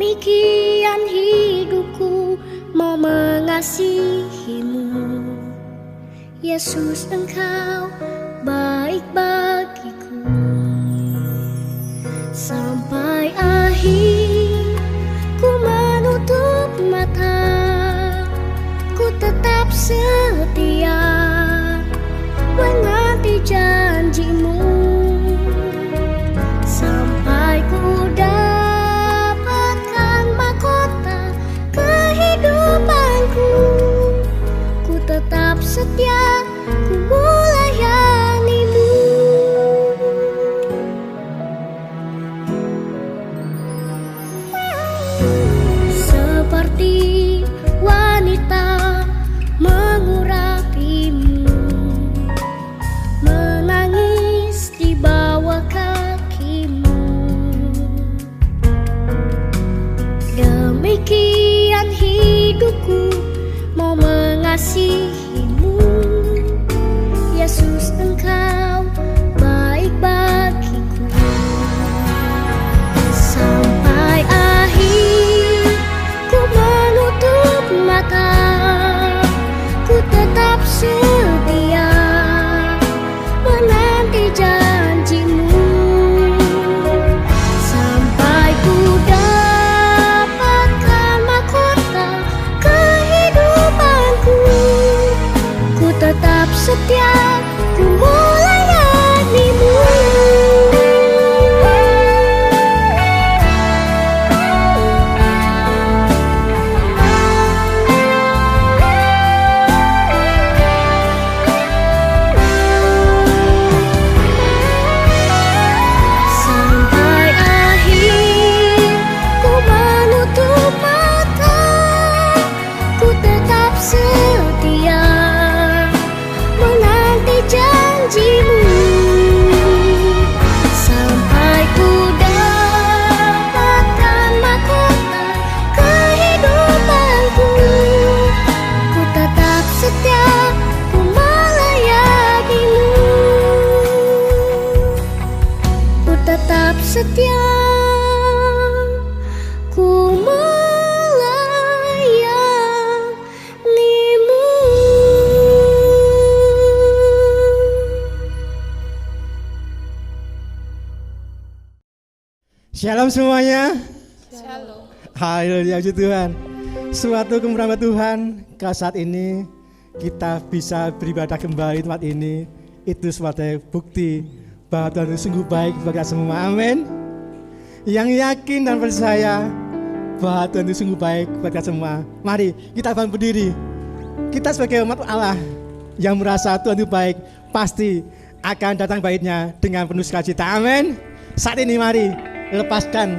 Demikian hidupku mau mengasihimu, Yesus, Engkau baik bagiku. Sampai akhir ku menutup mata, ku tetap setia menanti janjimu. Sampai ku dapatkan mahkota kehidupanku, ku tetap setia, ku melayanimu. Seperti wanita mengurapimu, menangis di bawah kakimu. Demikian hidupku mau mengasihimu, Yesus, Engkau baik bagiku. Sampai akhir ku menutup mata, ku tetap setia menanti janjimu. Sampai ku dapatkan mahkota kehidupanku, ku tetap setia, ku melayanimu. Sampai akhir ku menutup mata, ku tetap setia menanti janjimu. Sampai ku dapatkan mahkota kehidupanku, ku tetap setia, ku melayanimu. Ku tetap setia, ku melayanimu. Shalom semuanya. Shalom. Haleluya, puji Tuhan. Suatu kemurahan Tuhan, kalau saat ini kita bisa beribadah kembali di tempat ini, itu sebagai bukti bahwa Tuhan itu sungguh baik bagi kita semua. Amin. Yang yakin dan percaya bahwa Tuhan itu sungguh baik bagi kita semua, mari kita bangun berdiri. Kita sebagai umat Allah yang merasa Tuhan itu baik, pasti akan datang baiknya dengan penuh sukacita. Amin. Saat ini mari lepaskan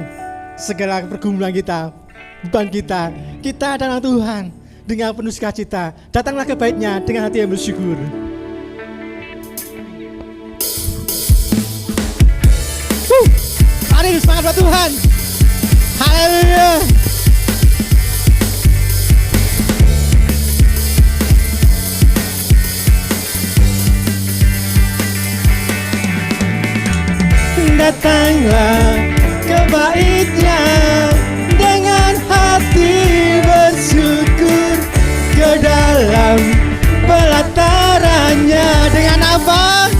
segala pergumulan kita, beban kita. Kita datang Tuhan dengan penuh sukacita. Datanglah ke baitnya dengan hati yang bersyukur. Mari semangat buat Tuhan. Haleluya. Datanglah ke baitnya dengan hati bersyukur, ke dalam pelatarannya dengan apa?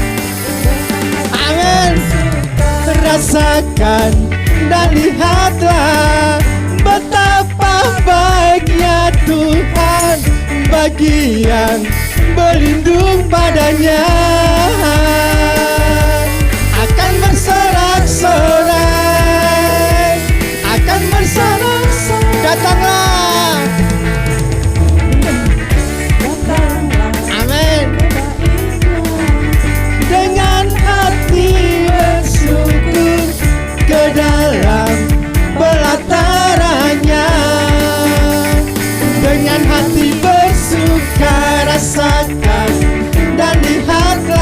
Amin. Rasakan dan lihatlah betapa baiknya Tuhan bagi yang berlindung padanya. Akan bersorak-sorai, akan bersorak-sorai. Datanglah, amin. Dengan hati bersyukur, ke dalam pelatarannya. Dengan hati bersuka rasakan dan lihatlah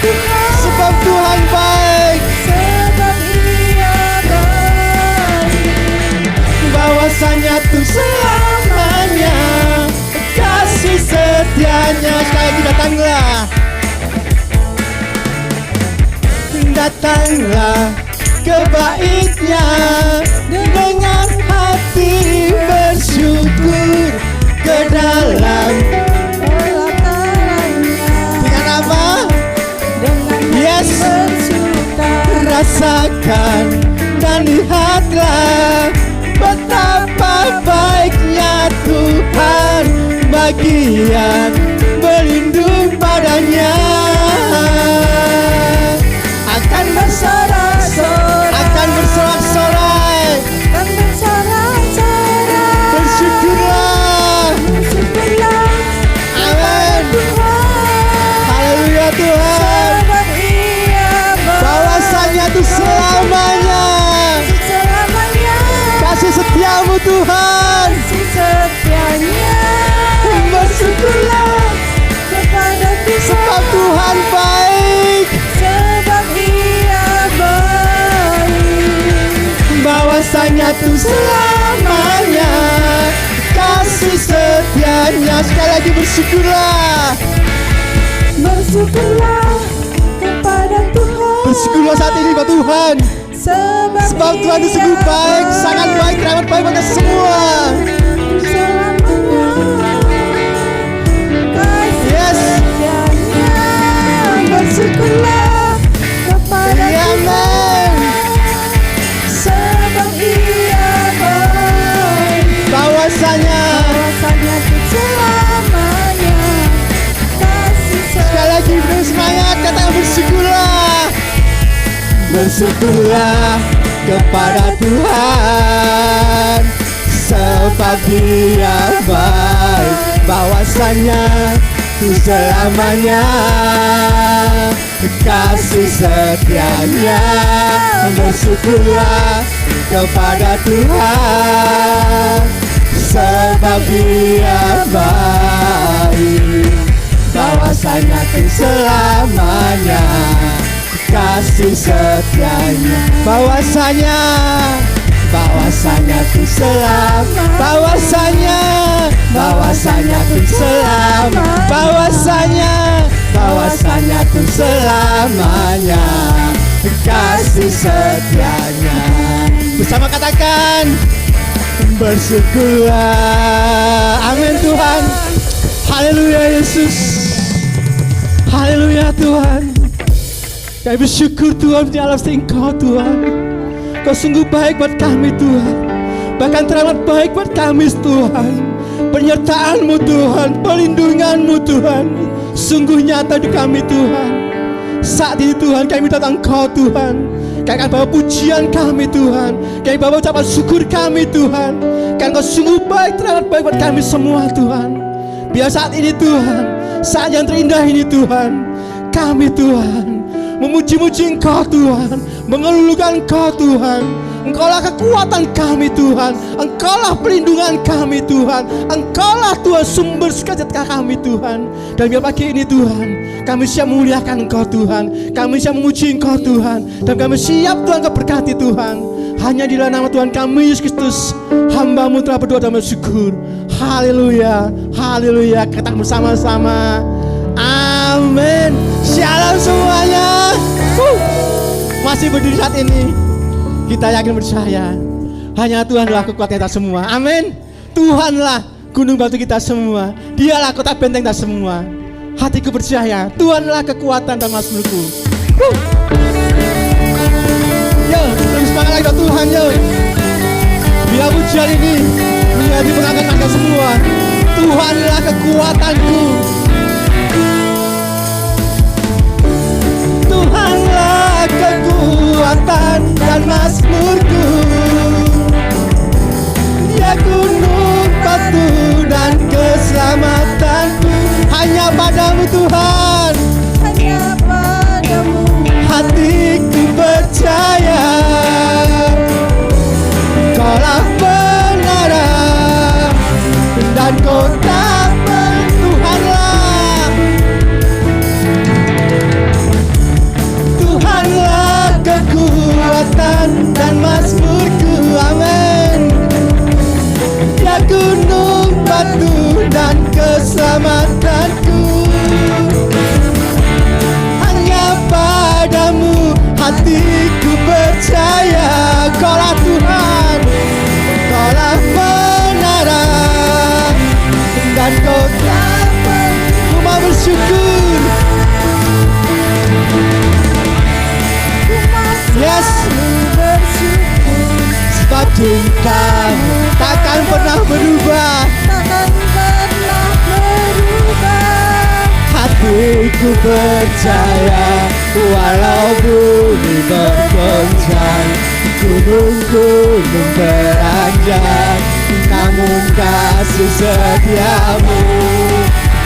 Tuhan, sebab Tuhan baik, sebab Ia baik. bahwasanya Tuhan selamanya kasih setianya. Sekali lagi datanglah ke baitnya dengan hati bersyukur ke dalam. Dengan apa? Yes, rasakan dan lihatlah betapa baiknya Tuhan, bagian berlindung padanya. Akan bersorak-sorai, akan bersorak-sorai, Dan bersorak-sorai, bersyukurlah. bersyukurlah Amin. Tuhan, Haleluya Tuhan, sebab Ia baik. bahwasanya itu selamanya Selamanya kasih setiamu Tuhan. kasih setianya. Bersyukurlah Kepada sebab Tuhan, Tuhan baik, sebab Ia baik. bahwasanya itu selamanya kasih setianya. Sekali lagi bersyukurlah. Bersyukurlah kepada Tuhan, Bersyukurlah saat ini Pak Tuhan, sebab Tuhan itu sungguh baik, sangat baik, rahmat baik pada semua. Yes. Bersyukurlah kepada Amen. sebab Ia baik. Bahwasanya Bahwasanya selamanya kasih sekali lagi dengan semangat katakan bersyukurlah. Bersyukurlah kepada Tuhan, sebab Dia baik, bahwasanya itu selamanya kasih setianya. Bersyukurlah kepada Tuhan, sebab Dia baik, bahwasanya itu selamanya kasih setianya. Bahwasanya itu selama, bahwasanya itu selama, bahwasanya itu selamanya kasih setianya. Bersama katakan bersyukurlah. Amin Tuhan. Haleluya Yesus. Haleluya Tuhan. Kami bersyukur Tuhan di atas Engkau Tuhan. Kau sungguh baik buat kami Tuhan. Bahkan teramat baik buat kami Tuhan. Penyertaan-Mu Tuhan, perlindungan-Mu Tuhan, sungguh nyata di kami Tuhan. Saat ini Tuhan kami datang Engkau Tuhan. Kami akan bawa pujian kami Tuhan. Kami bawa ucapan syukur kami Tuhan. Karena Kau sungguh baik, teramat baik buat kami semua Tuhan. Biar saat ini Tuhan, saat yang terindah ini Tuhan, kami Tuhan memuji-muji Engkau Tuhan, mengelulukan Engkau Tuhan. Engkaulah kekuatan kami Tuhan, Engkaulah perlindungan kami Tuhan, Engkaulah Tuhan sumber sukacita kami Tuhan. Dan biar pagi ini Tuhan, kami siap memuliakan Engkau Tuhan, kami siap memuji Engkau Tuhan, dan kami siap Tuhan Kau berkati Tuhan. Hanya di dalam nama Tuhan kami Yesus Kristus, hamba-Mu telah berdoa dan bersyukur. Haleluya, haleluya. Katakan bersama-sama, amin. Shalom semuanya. Masih berdiri saat ini, kita yakin percaya hanya Tuhanlah kekuatan kita semua. Amin. Tuhanlah gunung batu kita semua. Dialah kota benteng kita semua. Hatiku percaya Tuhanlah kekuatan dan mazmurku. Yo, lebih semangat lagi buat Tuhan yo. Biar pujian ini menjadi pengangkat Anda semua. Tuhanlah kekuatanku. Tuhanlah kekuatan dan mazmurku. Ya gunung batu dan keselamatanku. Hanya padamu Tuhan, hanya padamu hatiku percaya. Kaulah pengarah dan kota Tuhanlah keselamatanku. Hanya padamu hatiku percaya. Kaulah Tuhan, Kaulah menara, dan Kau tak ku mau bersyukur. Yes, sebab cintamu takkan pernah berubah. takkan pernah berubah. Hatiku percaya, walau bumi bergoncang, gunung-gunung beranjak, namun kasih setiamu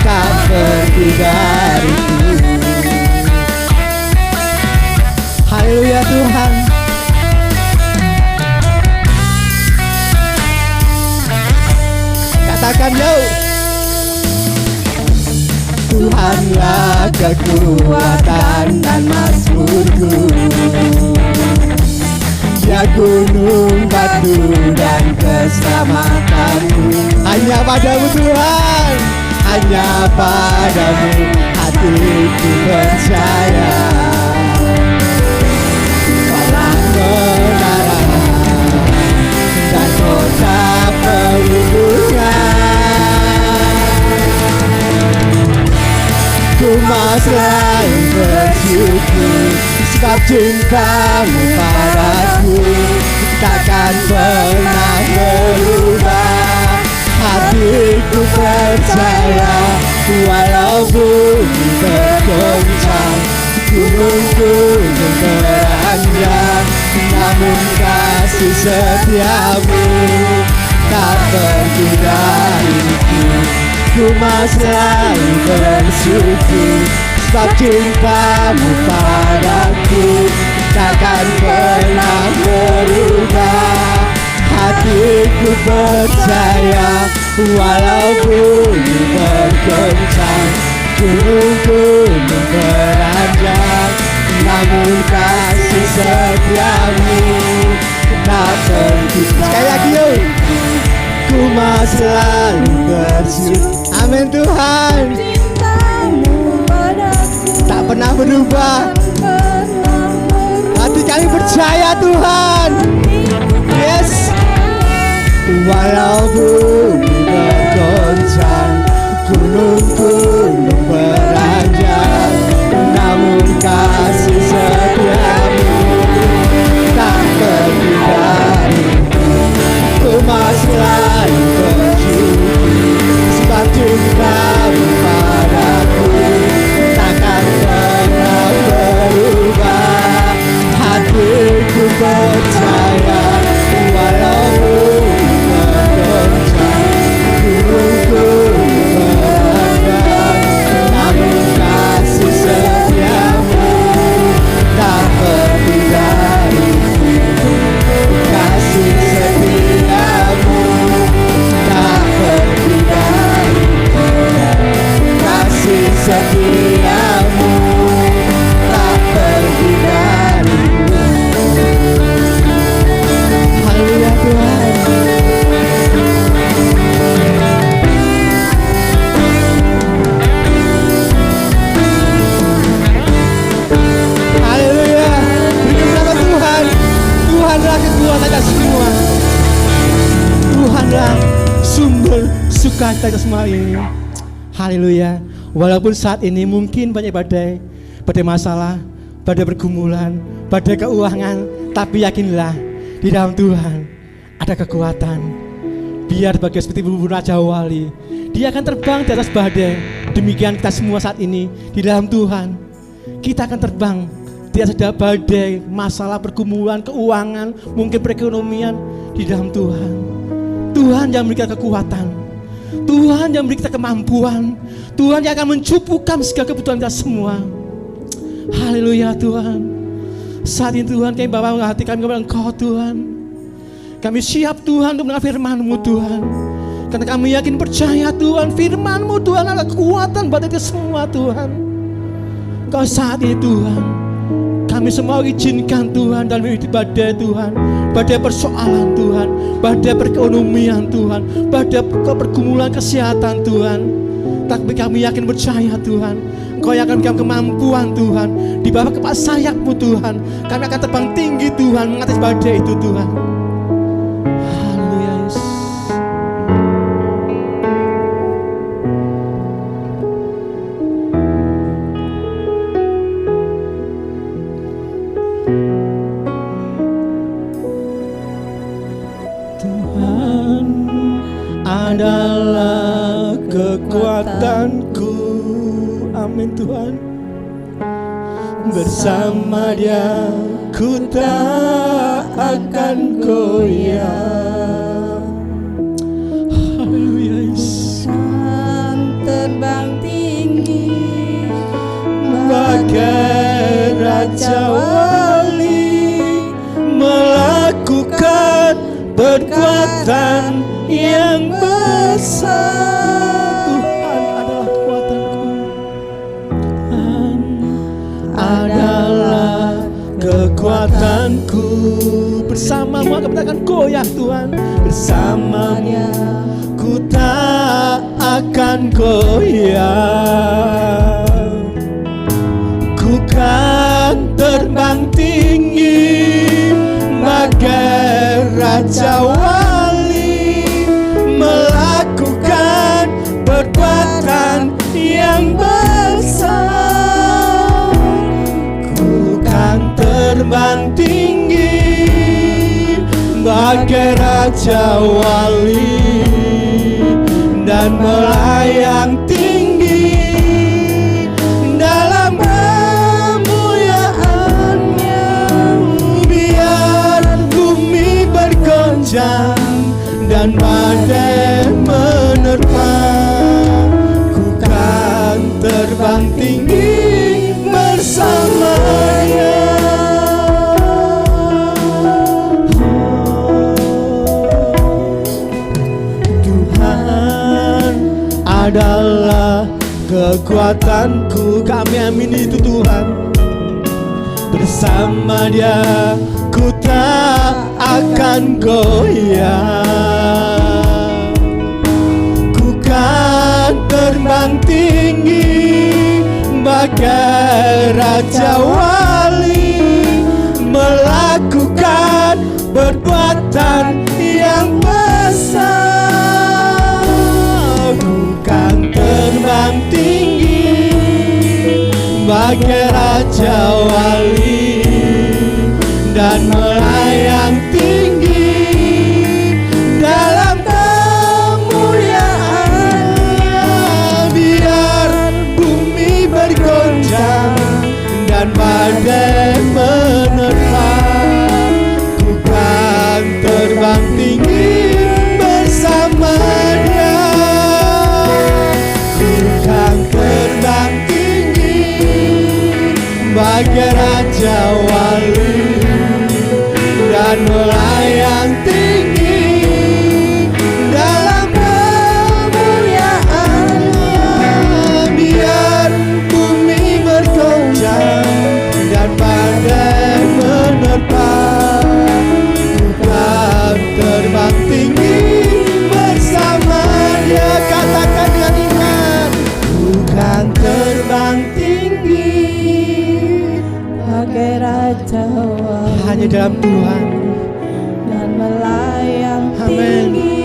tak pergi dariku. Haleluya Tuhan. Katakan yo. Tuhanlah kekuatan dan mazmurku, ya gunung, batu, dan keselamatanku. Hanya padamu Tuhan, hanya padamu hatiku percaya. Kaulah menara dan kota perlindungan. Ku mau selalu bersyukur, sebab cintamu padaku takkan pernah berubah. Hatiku percaya, walau bumi bergoncang, gunung-gunung beranjak, namun kasih setiamu tak pergi dariku. Ku mau selalu bersyukur, sebab cintamu padaku takkan pernah berubah. Hatiku percaya, walau bumi bergoncang, gunung-gunung beranjak, namun kasih setiamu tak pergi. Sekali lagi yuk. Ku mau selalu bersyukur. Amin Tuhan. Cintamu padaku Tak pernah berubah. pernah berubah. Hati kami percaya Tuhan. Yes. Walau bumi bergoncang, gunung-gunung beranjak, namun kasih setiamu tak pergi dariku. Ku mau selalu bersyukur, sebab cintamu padaku takkan pernah berubah. Hatiku percaya, walau bumi bergoncang, gunung-gunung beranjak, namun kasih setiamu tak pergi dariku. Kasih setiamu tak pergi dariku. Kasih setiamu tak pergi dariku. Haleluya Tuhan. Haleluya. Berikan nama Tuhan. Tuhanlah kekuatan kita semua. Tuhanlah sumber sukacita kita semua ini. Haleluya. Walaupun saat ini mungkin banyak badai masalah, badai pergumulan, badai keuangan, tapi yakinlah di dalam Tuhan ada kekuatan. Biar bagai seperti burung Raja Wali, dia akan terbang di atas badai. Demikian kita semua saat ini di dalam Tuhan. Kita akan terbang di atas badai, masalah, pergumulan, keuangan, mungkin perekonomian di dalam Tuhan. Tuhan yang memberikan kekuatan, Tuhan yang memberikan kemampuan, Tuhan yang akan mencukupkan segala kebutuhan kita semua. Haleluya Tuhan. Saat ini Tuhan kami bawa hati kami kepada Engkau Tuhan. Kami siap Tuhan untuk mendengar firman-Mu Tuhan. Karena kami yakin percaya Tuhan, firman-Mu Tuhan adalah kekuatan buat kita semua Tuhan. Kau saat ini Tuhan, kami semua izinkan Tuhan dalam hidup badai Tuhan, badai persoalan Tuhan, badai perekonomian Tuhan, badai pergumulan kesehatan Tuhan. Tapi kami yakin percaya Tuhan, Engkau yang akan memberikan kemampuan Tuhan. Di bawah kepala sayap-Mu Tuhan, kami akan terbang tinggi Tuhan, mengatasi badai itu Tuhan. Haleluya Yesus. Tuhan adalah kekuatanku. Amin Tuhan. Bersama Dia ku tak akan goyah. Haleluya Yesus. Terbang tinggi Bagai Raja Wali, melakukan perbuatan yang besar. Tuhan adalah kekuatanku. Tuhan adalah kekuatanku. Bersamamu aku tak akan goyah Tuhan. Bersamamu ku tak akan goyah. Ku kan terbang tinggi bagai Raja Wali, melakukan perbuatan yang besar. Ku kan terbang tinggi bagai Raja Wali dan melayang tinggi dalam kemuliaan-Nya. Biar bumi bergoncang dan badai menerpa, ku kan terbang tinggi bersamanya. Tuhan adalah kekuatanku. Kami amin itu Tuhan. Bersama Dia ku tak akan goyah. Ku kan terbang tinggi bagai Raja Wali, melakukan perbuatan yang besar. Ku kan terbang tinggi bagai Raja Wali dan melayang tinggi dalam kemuliaan-Nya. Biar bumi bergoncang dan badai menerpa, ku kan terbang tinggi bersama Dia. Ku kan terbang tinggi bagai Raja Wali dan melayang tinggi dalam kemuliaan-Nya. Biar bumi bergoncang dan badai menerpa, ku kan terbang tinggi bersama Dia. Katakan dengan iman, ku kan terbang tinggi bagai Raja Wali hanya dalam Tuhan. dan melayang Amin. tinggi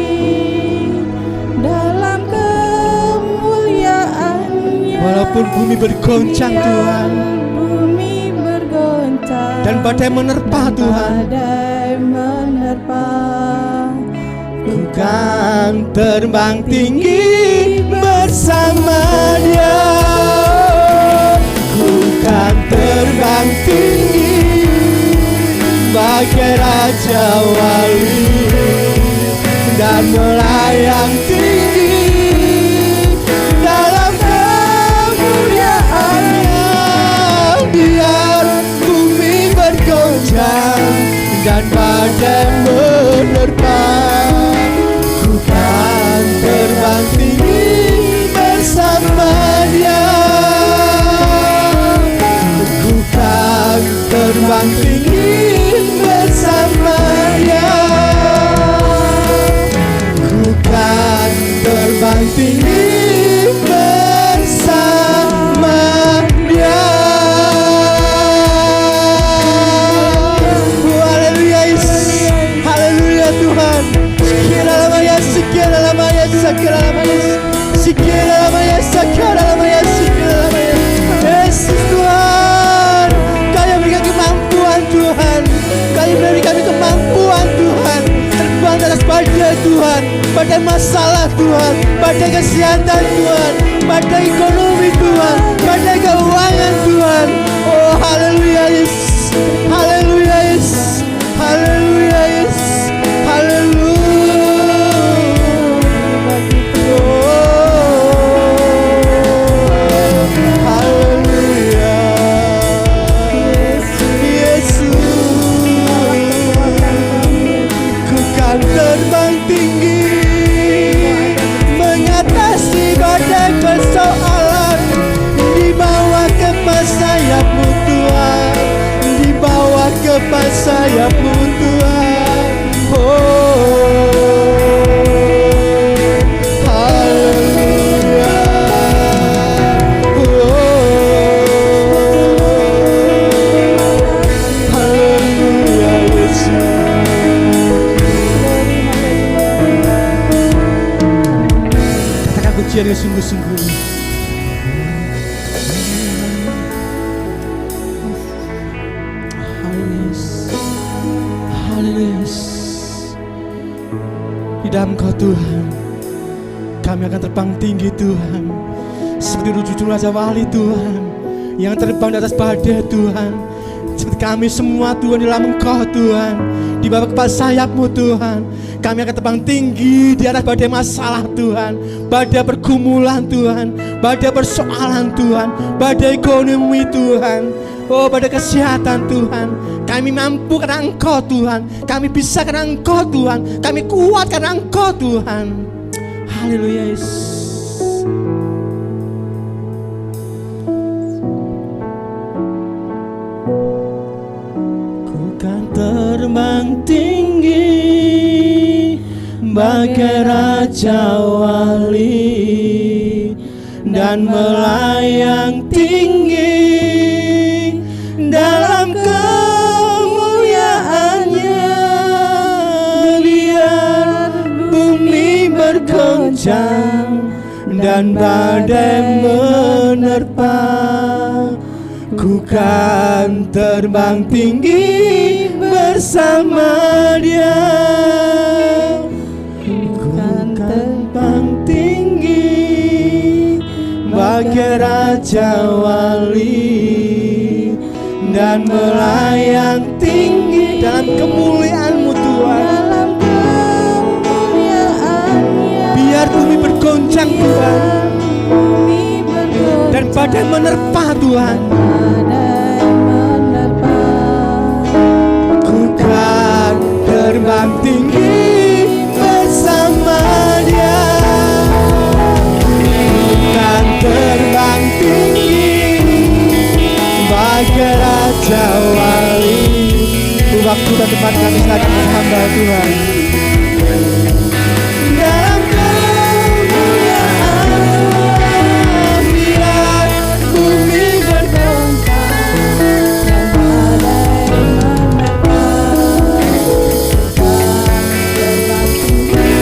dalam kemuliaan-Nya. Walaupun bumi bergoncang Tuhan Bumi bergoncang dan badai menerpa Tuhan, badai menerpa, ku kan terbang tinggi bersama Dia. Ku kan terbang tinggi bagai Raja Wali dan melayang tinggi dalam kemuliaan-Nya. Biar bumi bergoncang dan badai menerpa, ku kan terbang tinggi bersama Dia. Ku kan terbang tinggi bersama Dia. Ku kan terbang tinggi bersama badai masalah Tuhan, badai kesehatan Tuhan, badai ekonomi Tuhan, badai keuangan Tuhan. Oh haleluya Yesus, haleluya Yesus, haleluya Yesus, haleluya. Haleluya Yesus, ku kan terbang tinggi mengatasi badai persoalan, dibawa kepas sayap-Mu Tuhan, dibawa kepas sayap-Mu Tuhan. Haleluya. Haleluya Yesus. Katakan pujian yang sungguh-sungguh. Haleluya. Di dalam Kau Tuhan, kami akan terbang tinggi Tuhan, seperti cucu Raja Wali Tuhan, yang terbang di atas badai Tuhan. Seperti kami semua Tuhan di dalam Engkau Tuhan, di bawah kepala sayap-Mu Tuhan, kami akan terbang tinggi di atas badai masalah Tuhan, badai pergumulan Tuhan, badai persoalan Tuhan, badai ekonomi Tuhan, oh badai kesehatan Tuhan. Kami mampu karena Engkau Tuhan, kami bisa karena Engkau Tuhan, kami kuat karena Engkau Tuhan. Haleluya Yesus. Ku kan terbang tinggi bagai Raja Wali dan melayang tinggi dalam kemuliaan-Nya. Biar bumi bergoncang dan badai menerpa, ku kan terbang tinggi bersama Dia. Ku kan terbang tinggi bagai Raja Wali dan melayang tinggi dalam kemuliaan-Mu Tuhan. Biar bumi bergoncang Tuhan, dan badai menerpa Tuhan. Ku kan terbang tinggi bersama Dia. Ku kan terbang tinggi bagai Raja Wali. Waktu dan tempat kami serahkan hamba Tuhan. Dalam kemuliaan, biar bumi bergoncang dan badai menerpa, terbang tinggi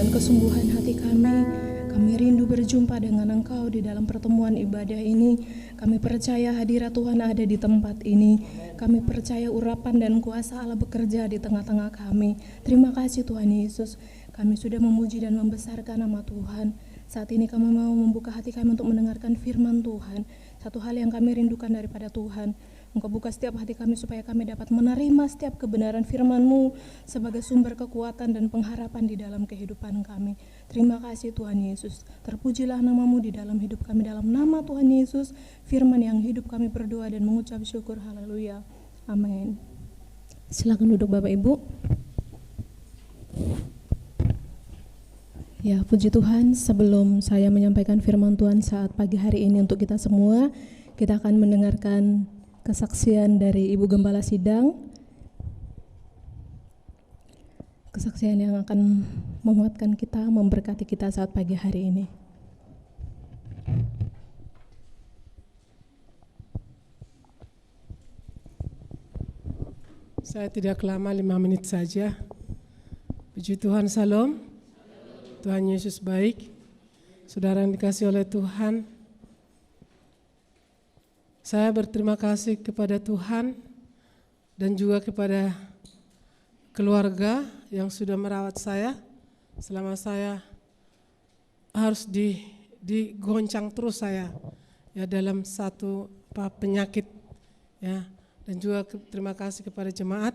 kesungguhan hati kami. Kami rindu berjumpa dengan Engkau di dalam pertemuan ibadah ini. Kami percaya hadirat Tuhan ada di tempat ini. Kami percaya urapan dan kuasa Allah bekerja di tengah-tengah kami. Terima kasih Tuhan Yesus. Kami sudah memuji dan membesarkan nama Tuhan. Saat ini kami mau membuka hati kami untuk mendengarkan firman Tuhan. Satu hal yang kami rindukan daripada Tuhan, Engkau buka setiap hati kami supaya kami dapat menerima setiap kebenaran firman-Mu sebagai sumber kekuatan dan pengharapan di dalam kehidupan kami. Terima kasih Tuhan Yesus. Terpujilah nama-Mu di dalam hidup kami. Dalam nama Tuhan Yesus, firman yang hidup kami berdoa dan mengucap syukur. Haleluya. Amin. Silakan duduk Bapak Ibu. Ya, puji Tuhan, sebelum saya menyampaikan firman Tuhan saat pagi hari ini untuk kita semua, kita akan mendengarkan kesaksian dari Ibu Gembala Sidang. kesaksian yang akan menguatkan kita, memberkati kita saat pagi hari ini. Saya tidak lama, 5 menit saja. Puji Tuhan, salam. Tuhan Yesus baik. Saudara yang dikasihi oleh Tuhan, saya berterima kasih kepada Tuhan dan juga kepada keluarga yang sudah merawat saya selama saya harus digoncang terus saya ya dalam satu penyakit ya. Dan juga terima kasih kepada jemaat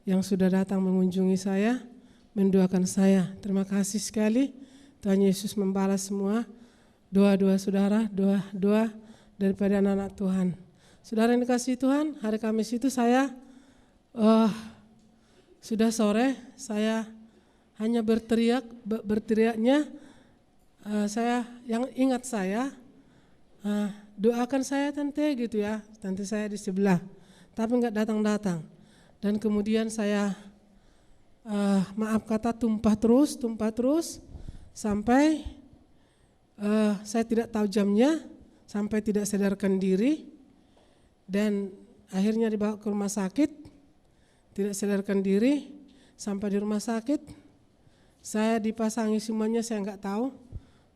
yang sudah datang mengunjungi saya, mendoakan saya. Terima kasih sekali. Tuhan Yesus membalas semua doa-doa saudara, doa-doa daripada anak-anak Tuhan. Saudara yang dikasihi Tuhan, hari Kamis itu saya sudah sore, saya hanya berteriaknya saya yang ingat saya, doakan saya tante gitu ya, tante saya di sebelah. Tapi enggak datang-datang. Dan kemudian saya maaf kata tumpah terus sampai saya tidak tahu jamnya, sampai tidak sadarkan diri dan akhirnya dibawa ke rumah sakit, tidak sadarkan diri. Sampai di rumah sakit saya dipasangi semuanya, saya enggak tahu,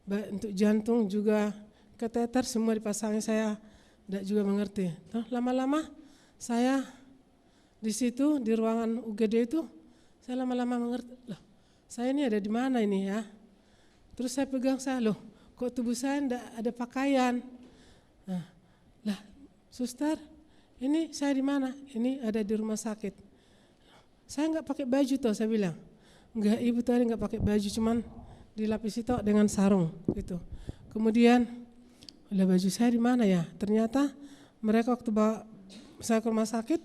baik untuk jantung juga kateter semua dipasangi, saya tidak juga mengerti. Lama-lama saya di situ di ruangan UGD itu saya lama-lama mengerti, loh saya ini ada di mana ini ya. Terus saya pegang, saya loh kok tubuh saya enggak ada pakaian. Lah suster, ini saya di mana? Ini ada di rumah sakit. Saya enggak pakai baju toh, saya bilang. Enggak, ibu tadi enggak pakai baju, cuman dilapisi toh dengan sarung gitu. Kemudian lah baju saya di mana ya? Ternyata mereka waktu bawa saya ke rumah sakit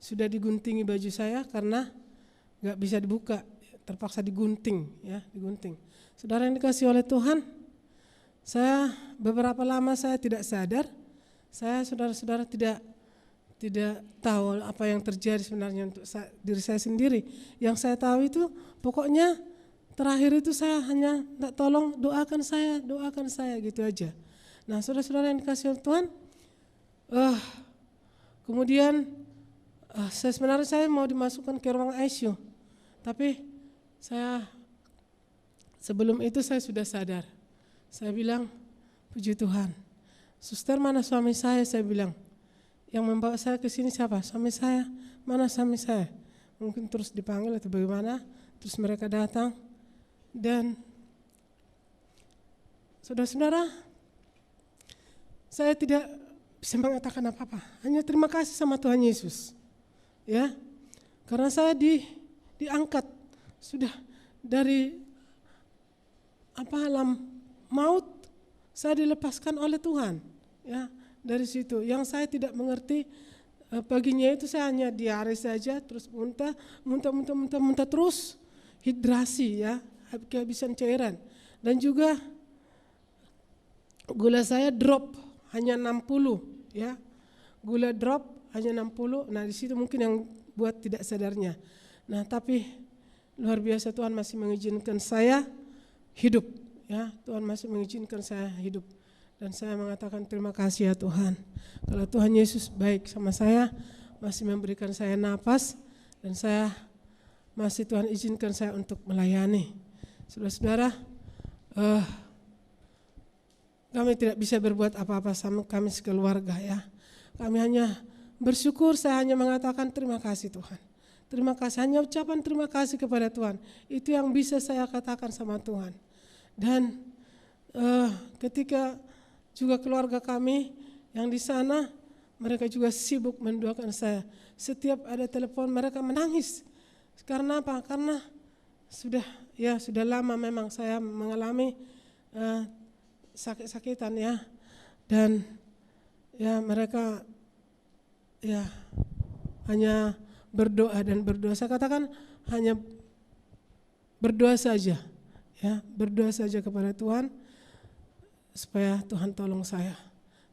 sudah diguntingi baju saya karena nggak bisa dibuka, terpaksa digunting ya, digunting. Saudara yang dikasihi oleh Tuhan, saya beberapa lama saya tidak sadar, saya saudara-saudara tidak tahu apa yang terjadi sebenarnya untuk diri saya sendiri. Yang saya tahu itu pokoknya terakhir itu saya hanya tolong doakan saya gitu aja. Nah saudara-saudara yang dikasihi oleh Tuhan, kemudian sebenarnya saya mau dimasukkan ke ruang ICU, tapi saya sebelum itu saya sudah sadar. Saya bilang, puji Tuhan, suster mana suami saya bilang, yang membawa saya ke sini siapa? Suami saya, mana suami saya? Mungkin terus dipanggil atau bagaimana, terus mereka datang dan saudara-saudara, saya tidak bisa mengatakan apa-apa, hanya terima kasih sama Tuhan Yesus, ya, karena saya diangkat sudah dari alam maut, saya dilepaskan oleh Tuhan, ya, dari situ. Yang saya tidak mengerti paginya itu saya hanya diare saja, terus muntah terus, hidrasi, ya, kehabisan cairan, dan juga gula saya drop. Hanya 60 ya, gula drop hanya 60. Nah di situ mungkin yang buat tidak sadarnya. Nah tapi luar biasa Tuhan masih mengizinkan saya hidup ya, Tuhan masih mengizinkan saya hidup. Dan saya mengatakan terima kasih ya Tuhan. Kalau Tuhan Yesus baik sama saya, masih memberikan saya napas, dan saya masih Tuhan izinkan saya untuk melayani. Saudara-saudara, kami tidak bisa berbuat apa-apa sama kami sekeluarga ya. Kami hanya bersyukur, saya hanya mengatakan terima kasih Tuhan. Terima kasih, hanya ucapan terima kasih kepada Tuhan. Itu yang bisa saya katakan sama Tuhan. Dan ketika juga keluarga kami yang di sana, mereka juga sibuk mendoakan saya. Setiap ada telepon mereka menangis. Karena apa? Karena sudah lama memang saya mengalami sakit-sakitan ya, dan ya mereka ya hanya berdoa dan berdoa. Saya katakan hanya berdoa saja ya, berdoa saja kepada Tuhan supaya Tuhan tolong saya.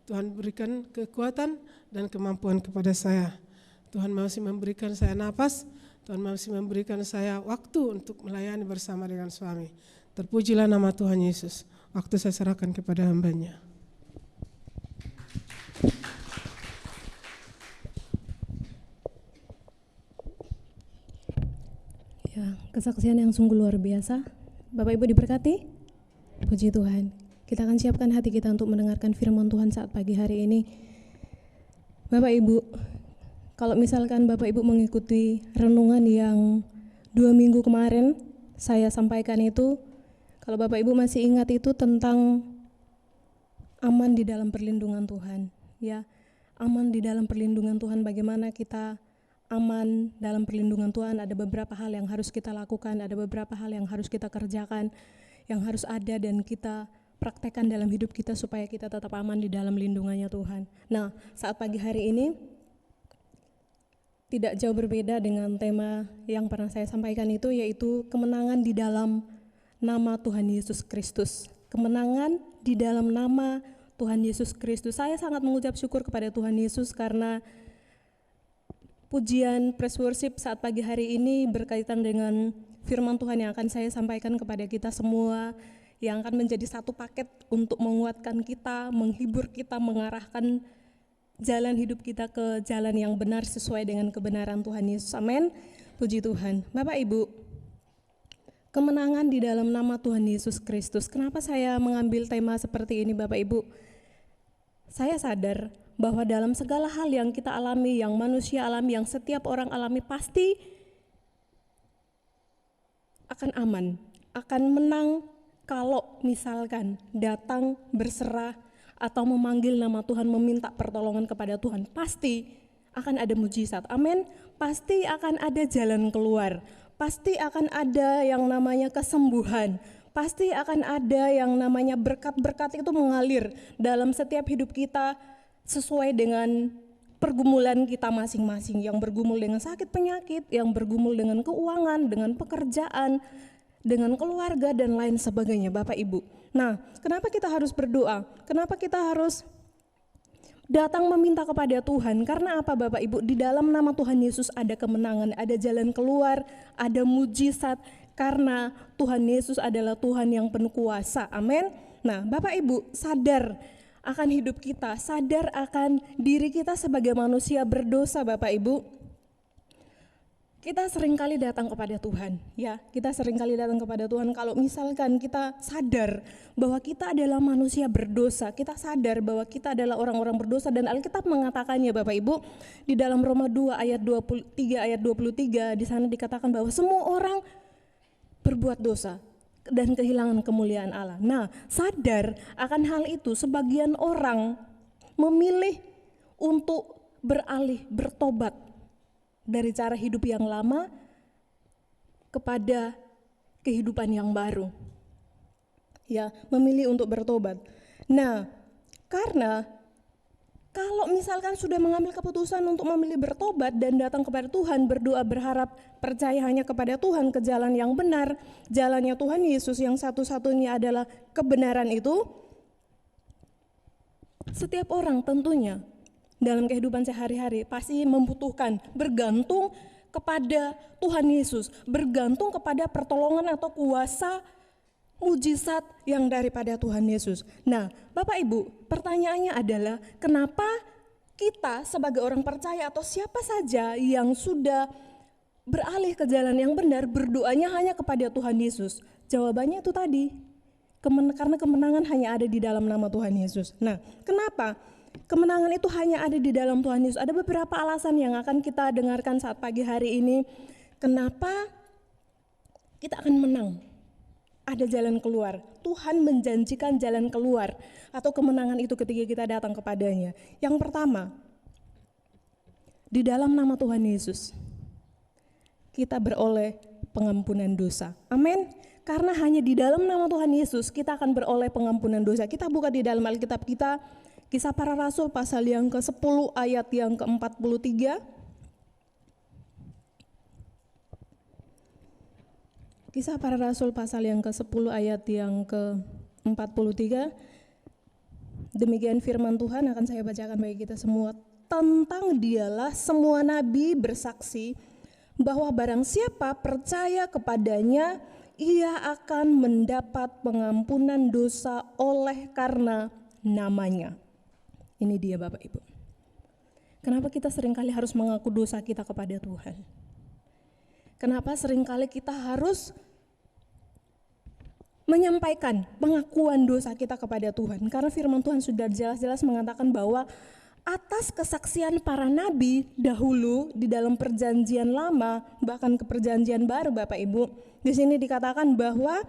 Tuhan berikan kekuatan dan kemampuan kepada saya. Tuhan masih memberikan saya napas, Tuhan masih memberikan saya waktu untuk melayani bersama dengan suami. Terpujilah nama Tuhan Yesus. Waktu saya serahkan kepada hamba-Nya. Ya, kesaksian yang sungguh luar biasa. Bapak Ibu diberkati? Puji Tuhan. Kita akan siapkan hati kita untuk mendengarkan firman Tuhan saat pagi hari ini. Bapak Ibu, kalau misalkan Bapak Ibu mengikuti renungan yang 2 minggu kemarin saya sampaikan itu, kalau Bapak Ibu masih ingat itu tentang aman di dalam perlindungan Tuhan, ya. Aman di dalam perlindungan Tuhan, bagaimana kita aman dalam perlindungan Tuhan. Ada beberapa hal yang harus kita lakukan, ada beberapa hal yang harus kita kerjakan, yang harus ada dan kita praktekkan dalam hidup kita supaya kita tetap aman di dalam lindungannya Tuhan. Nah, saat pagi hari ini tidak jauh berbeda dengan tema yang pernah saya sampaikan itu, yaitu kemenangan di dalam nama Tuhan Yesus Kristus. Kemenangan di dalam nama Tuhan Yesus Kristus. Saya sangat mengucap syukur kepada Tuhan Yesus karena pujian praise worship saat pagi hari ini berkaitan dengan firman Tuhan yang akan saya sampaikan kepada kita semua, yang akan menjadi satu paket untuk menguatkan kita, menghibur kita, mengarahkan jalan hidup kita ke jalan yang benar sesuai dengan kebenaran Tuhan Yesus. Amin. Puji Tuhan. Bapak Ibu, kemenangan di dalam nama Tuhan Yesus Kristus. Kenapa saya mengambil tema seperti ini Bapak Ibu? Saya sadar bahwa dalam segala hal yang kita alami, yang manusia alami, yang setiap orang alami, pasti akan aman, akan menang kalau misalkan datang berserah atau memanggil nama Tuhan, meminta pertolongan kepada Tuhan. Pasti akan ada mujizat, amin. Pasti akan ada jalan keluar, pasti akan ada yang namanya kesembuhan, pasti akan ada yang namanya berkat-berkat itu mengalir dalam setiap hidup kita sesuai dengan pergumulan kita masing-masing, yang bergumul dengan sakit penyakit, yang bergumul dengan keuangan, dengan pekerjaan, dengan keluarga dan lain sebagainya Bapak Ibu. Nah, kenapa kita harus berdoa? Kenapa kita harus datang meminta kepada Tuhan? Karena apa Bapak Ibu? Di dalam nama Tuhan Yesus ada kemenangan, ada jalan keluar, ada mujizat, karena Tuhan Yesus adalah Tuhan yang penuh kuasa. Amin. Nah, Bapak Ibu sadar akan hidup kita, sadar akan diri kita sebagai manusia berdosa Bapak Ibu. Kita seringkali datang kepada Tuhan, ya. Kita seringkali datang kepada Tuhan kalau misalkan kita sadar bahwa kita adalah manusia berdosa, kita sadar bahwa kita adalah orang-orang berdosa, dan Alkitab mengatakannya Bapak Ibu di dalam Roma 2 ayat 23 di sana dikatakan bahwa semua orang berbuat dosa dan kehilangan kemuliaan Allah. Nah, sadar akan hal itu, sebagian orang memilih untuk beralih, bertobat dari cara hidup yang lama kepada kehidupan yang baru. Ya, memilih untuk bertobat. Nah, karena kalau misalkan sudah mengambil keputusan untuk memilih bertobat dan datang kepada Tuhan, berdoa, berharap, percaya hanya kepada Tuhan, ke jalan yang benar, jalannya Tuhan Yesus yang satu-satunya adalah kebenaran itu, setiap orang tentunya dalam kehidupan sehari-hari pasti membutuhkan, bergantung kepada Tuhan Yesus, bergantung kepada pertolongan atau kuasa mujizat yang daripada Tuhan Yesus. Nah, Bapak Ibu, pertanyaannya adalah kenapa kita sebagai orang percaya atau siapa saja yang sudah beralih ke jalan yang benar, berdoanya hanya kepada Tuhan Yesus? Jawabannya itu tadi, karena kemenangan hanya ada di dalam nama Tuhan Yesus. Nah, kenapa kemenangan itu hanya ada di dalam Tuhan Yesus? Ada beberapa alasan yang akan kita dengarkan saat pagi hari ini. Kenapa kita akan menang? Ada jalan keluar. Tuhan menjanjikan jalan keluar atau kemenangan itu ketika kita datang kepadanya. Yang pertama, di dalam nama Tuhan Yesus kita beroleh pengampunan dosa. Amin. Karena hanya di dalam nama Tuhan Yesus kita akan beroleh pengampunan dosa. Kita buka di dalam Alkitab kita, Kisah Para Rasul pasal yang ke-10 ayat yang ke-43. Kisah Para Rasul pasal yang ke-10 ayat yang ke-43. Demikian firman Tuhan akan saya bacakan bagi kita semua. Tentang dialah semua nabi bersaksi bahwa barang siapa percaya kepadanya, ia akan mendapat pengampunan dosa oleh karena namanya. Ini dia Bapak Ibu. Kenapa kita seringkali harus mengaku dosa kita kepada Tuhan? Kenapa seringkali kita harus menyampaikan pengakuan dosa kita kepada Tuhan? Karena firman Tuhan sudah jelas-jelas mengatakan bahwa atas kesaksian para nabi dahulu di dalam perjanjian lama, bahkan ke perjanjian baru Bapak Ibu, di sini dikatakan bahwa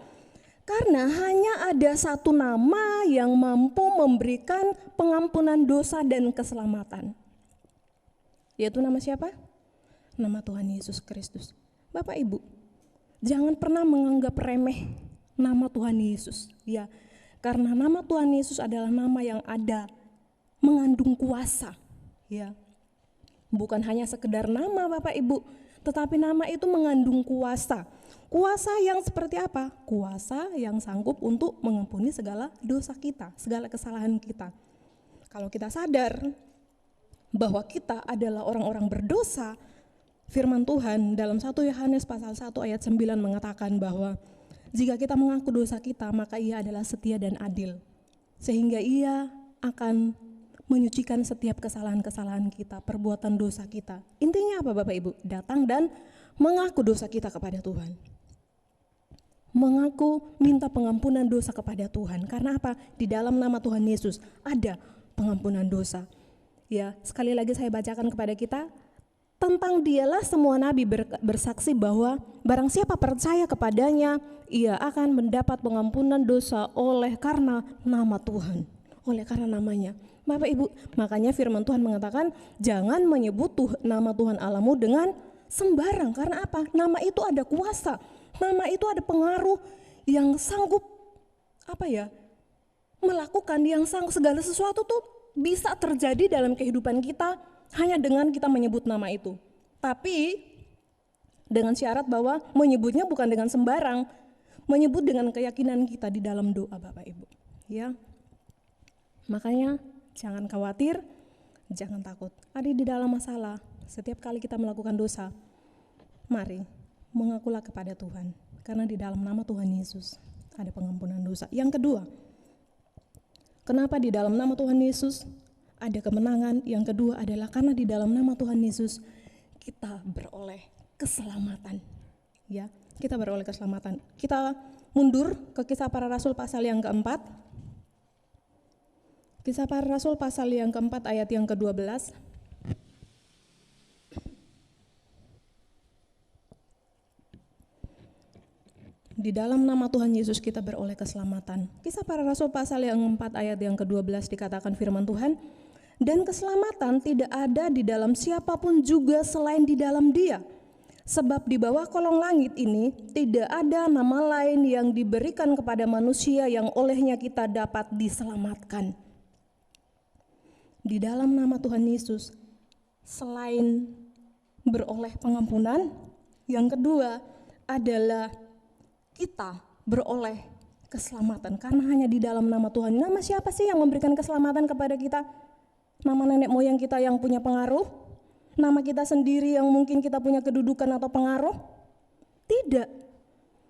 karena hanya ada satu nama yang mampu memberikan pengampunan dosa dan keselamatan. Yaitu nama siapa? Nama Tuhan Yesus Kristus. Bapak Ibu, jangan pernah menganggap remeh nama Tuhan Yesus, ya. Karena nama Tuhan Yesus adalah nama yang ada, mengandung kuasa, ya. Bukan hanya sekedar nama Bapak Ibu, tetapi nama itu mengandung kuasa. Kuasa yang seperti apa? Kuasa yang sanggup untuk mengampuni segala dosa kita, segala kesalahan kita. Kalau kita sadar bahwa kita adalah orang-orang berdosa, firman Tuhan dalam 1 Yohanes pasal 1 ayat 9 mengatakan bahwa jika kita mengaku dosa kita, maka Ia adalah setia dan adil, sehingga Ia akan menyucikan setiap kesalahan-kesalahan kita, perbuatan dosa kita. Intinya apa Bapak Ibu? Datang dan mengaku dosa kita kepada Tuhan. Mengaku minta pengampunan dosa kepada Tuhan. Karena apa? Di dalam nama Tuhan Yesus ada pengampunan dosa. Ya, sekali lagi saya bacakan kepada kita, tentang Dialah semua nabi bersaksi bahwa barang siapa percaya kepadanya, ia akan mendapat pengampunan dosa oleh karena nama Tuhan, oleh karena namanya. Bapak Ibu, makanya firman Tuhan mengatakan jangan menyebut nama Tuhan Allahmu dengan sembarang. Karena apa? Nama itu ada kuasa, nama itu ada pengaruh yang sanggup melakukan yang segala sesuatu tuh bisa terjadi dalam kehidupan kita hanya dengan kita menyebut nama itu. Tapi dengan syarat bahwa menyebutnya bukan dengan sembarang, menyebut dengan keyakinan kita di dalam doa Bapak Ibu, ya. Makanya jangan khawatir, jangan takut. Ada di dalam masalah, setiap kali kita melakukan dosa, mari mengakulah kepada Tuhan. Karena di dalam nama Tuhan Yesus ada pengampunan dosa. Yang kedua, kenapa di dalam nama Tuhan Yesus ada kemenangan? Yang kedua adalah karena di dalam nama Tuhan Yesus kita beroleh keselamatan. Ya, kita beroleh keselamatan. Kita mundur ke Kisah Para Rasul pasal yang keempat. Kisah Para Rasul pasal yang keempat ayat yang ke-12. Di dalam nama Tuhan Yesus kita beroleh keselamatan. Kisah Para Rasul pasal yang 4 ayat yang ke-12 dikatakan firman Tuhan, dan keselamatan tidak ada di dalam siapapun juga selain di dalam Dia. Sebab di bawah kolong langit ini tidak ada nama lain yang diberikan kepada manusia yang olehnya kita dapat diselamatkan. Di dalam nama Tuhan Yesus, selain beroleh pengampunan, yang kedua adalah kita beroleh keselamatan. Karena hanya di dalam nama Tuhan. Nama siapa sih yang memberikan keselamatan kepada kita? Nama nenek moyang kita yang punya pengaruh? Nama kita sendiri yang mungkin kita punya kedudukan atau pengaruh? Tidak.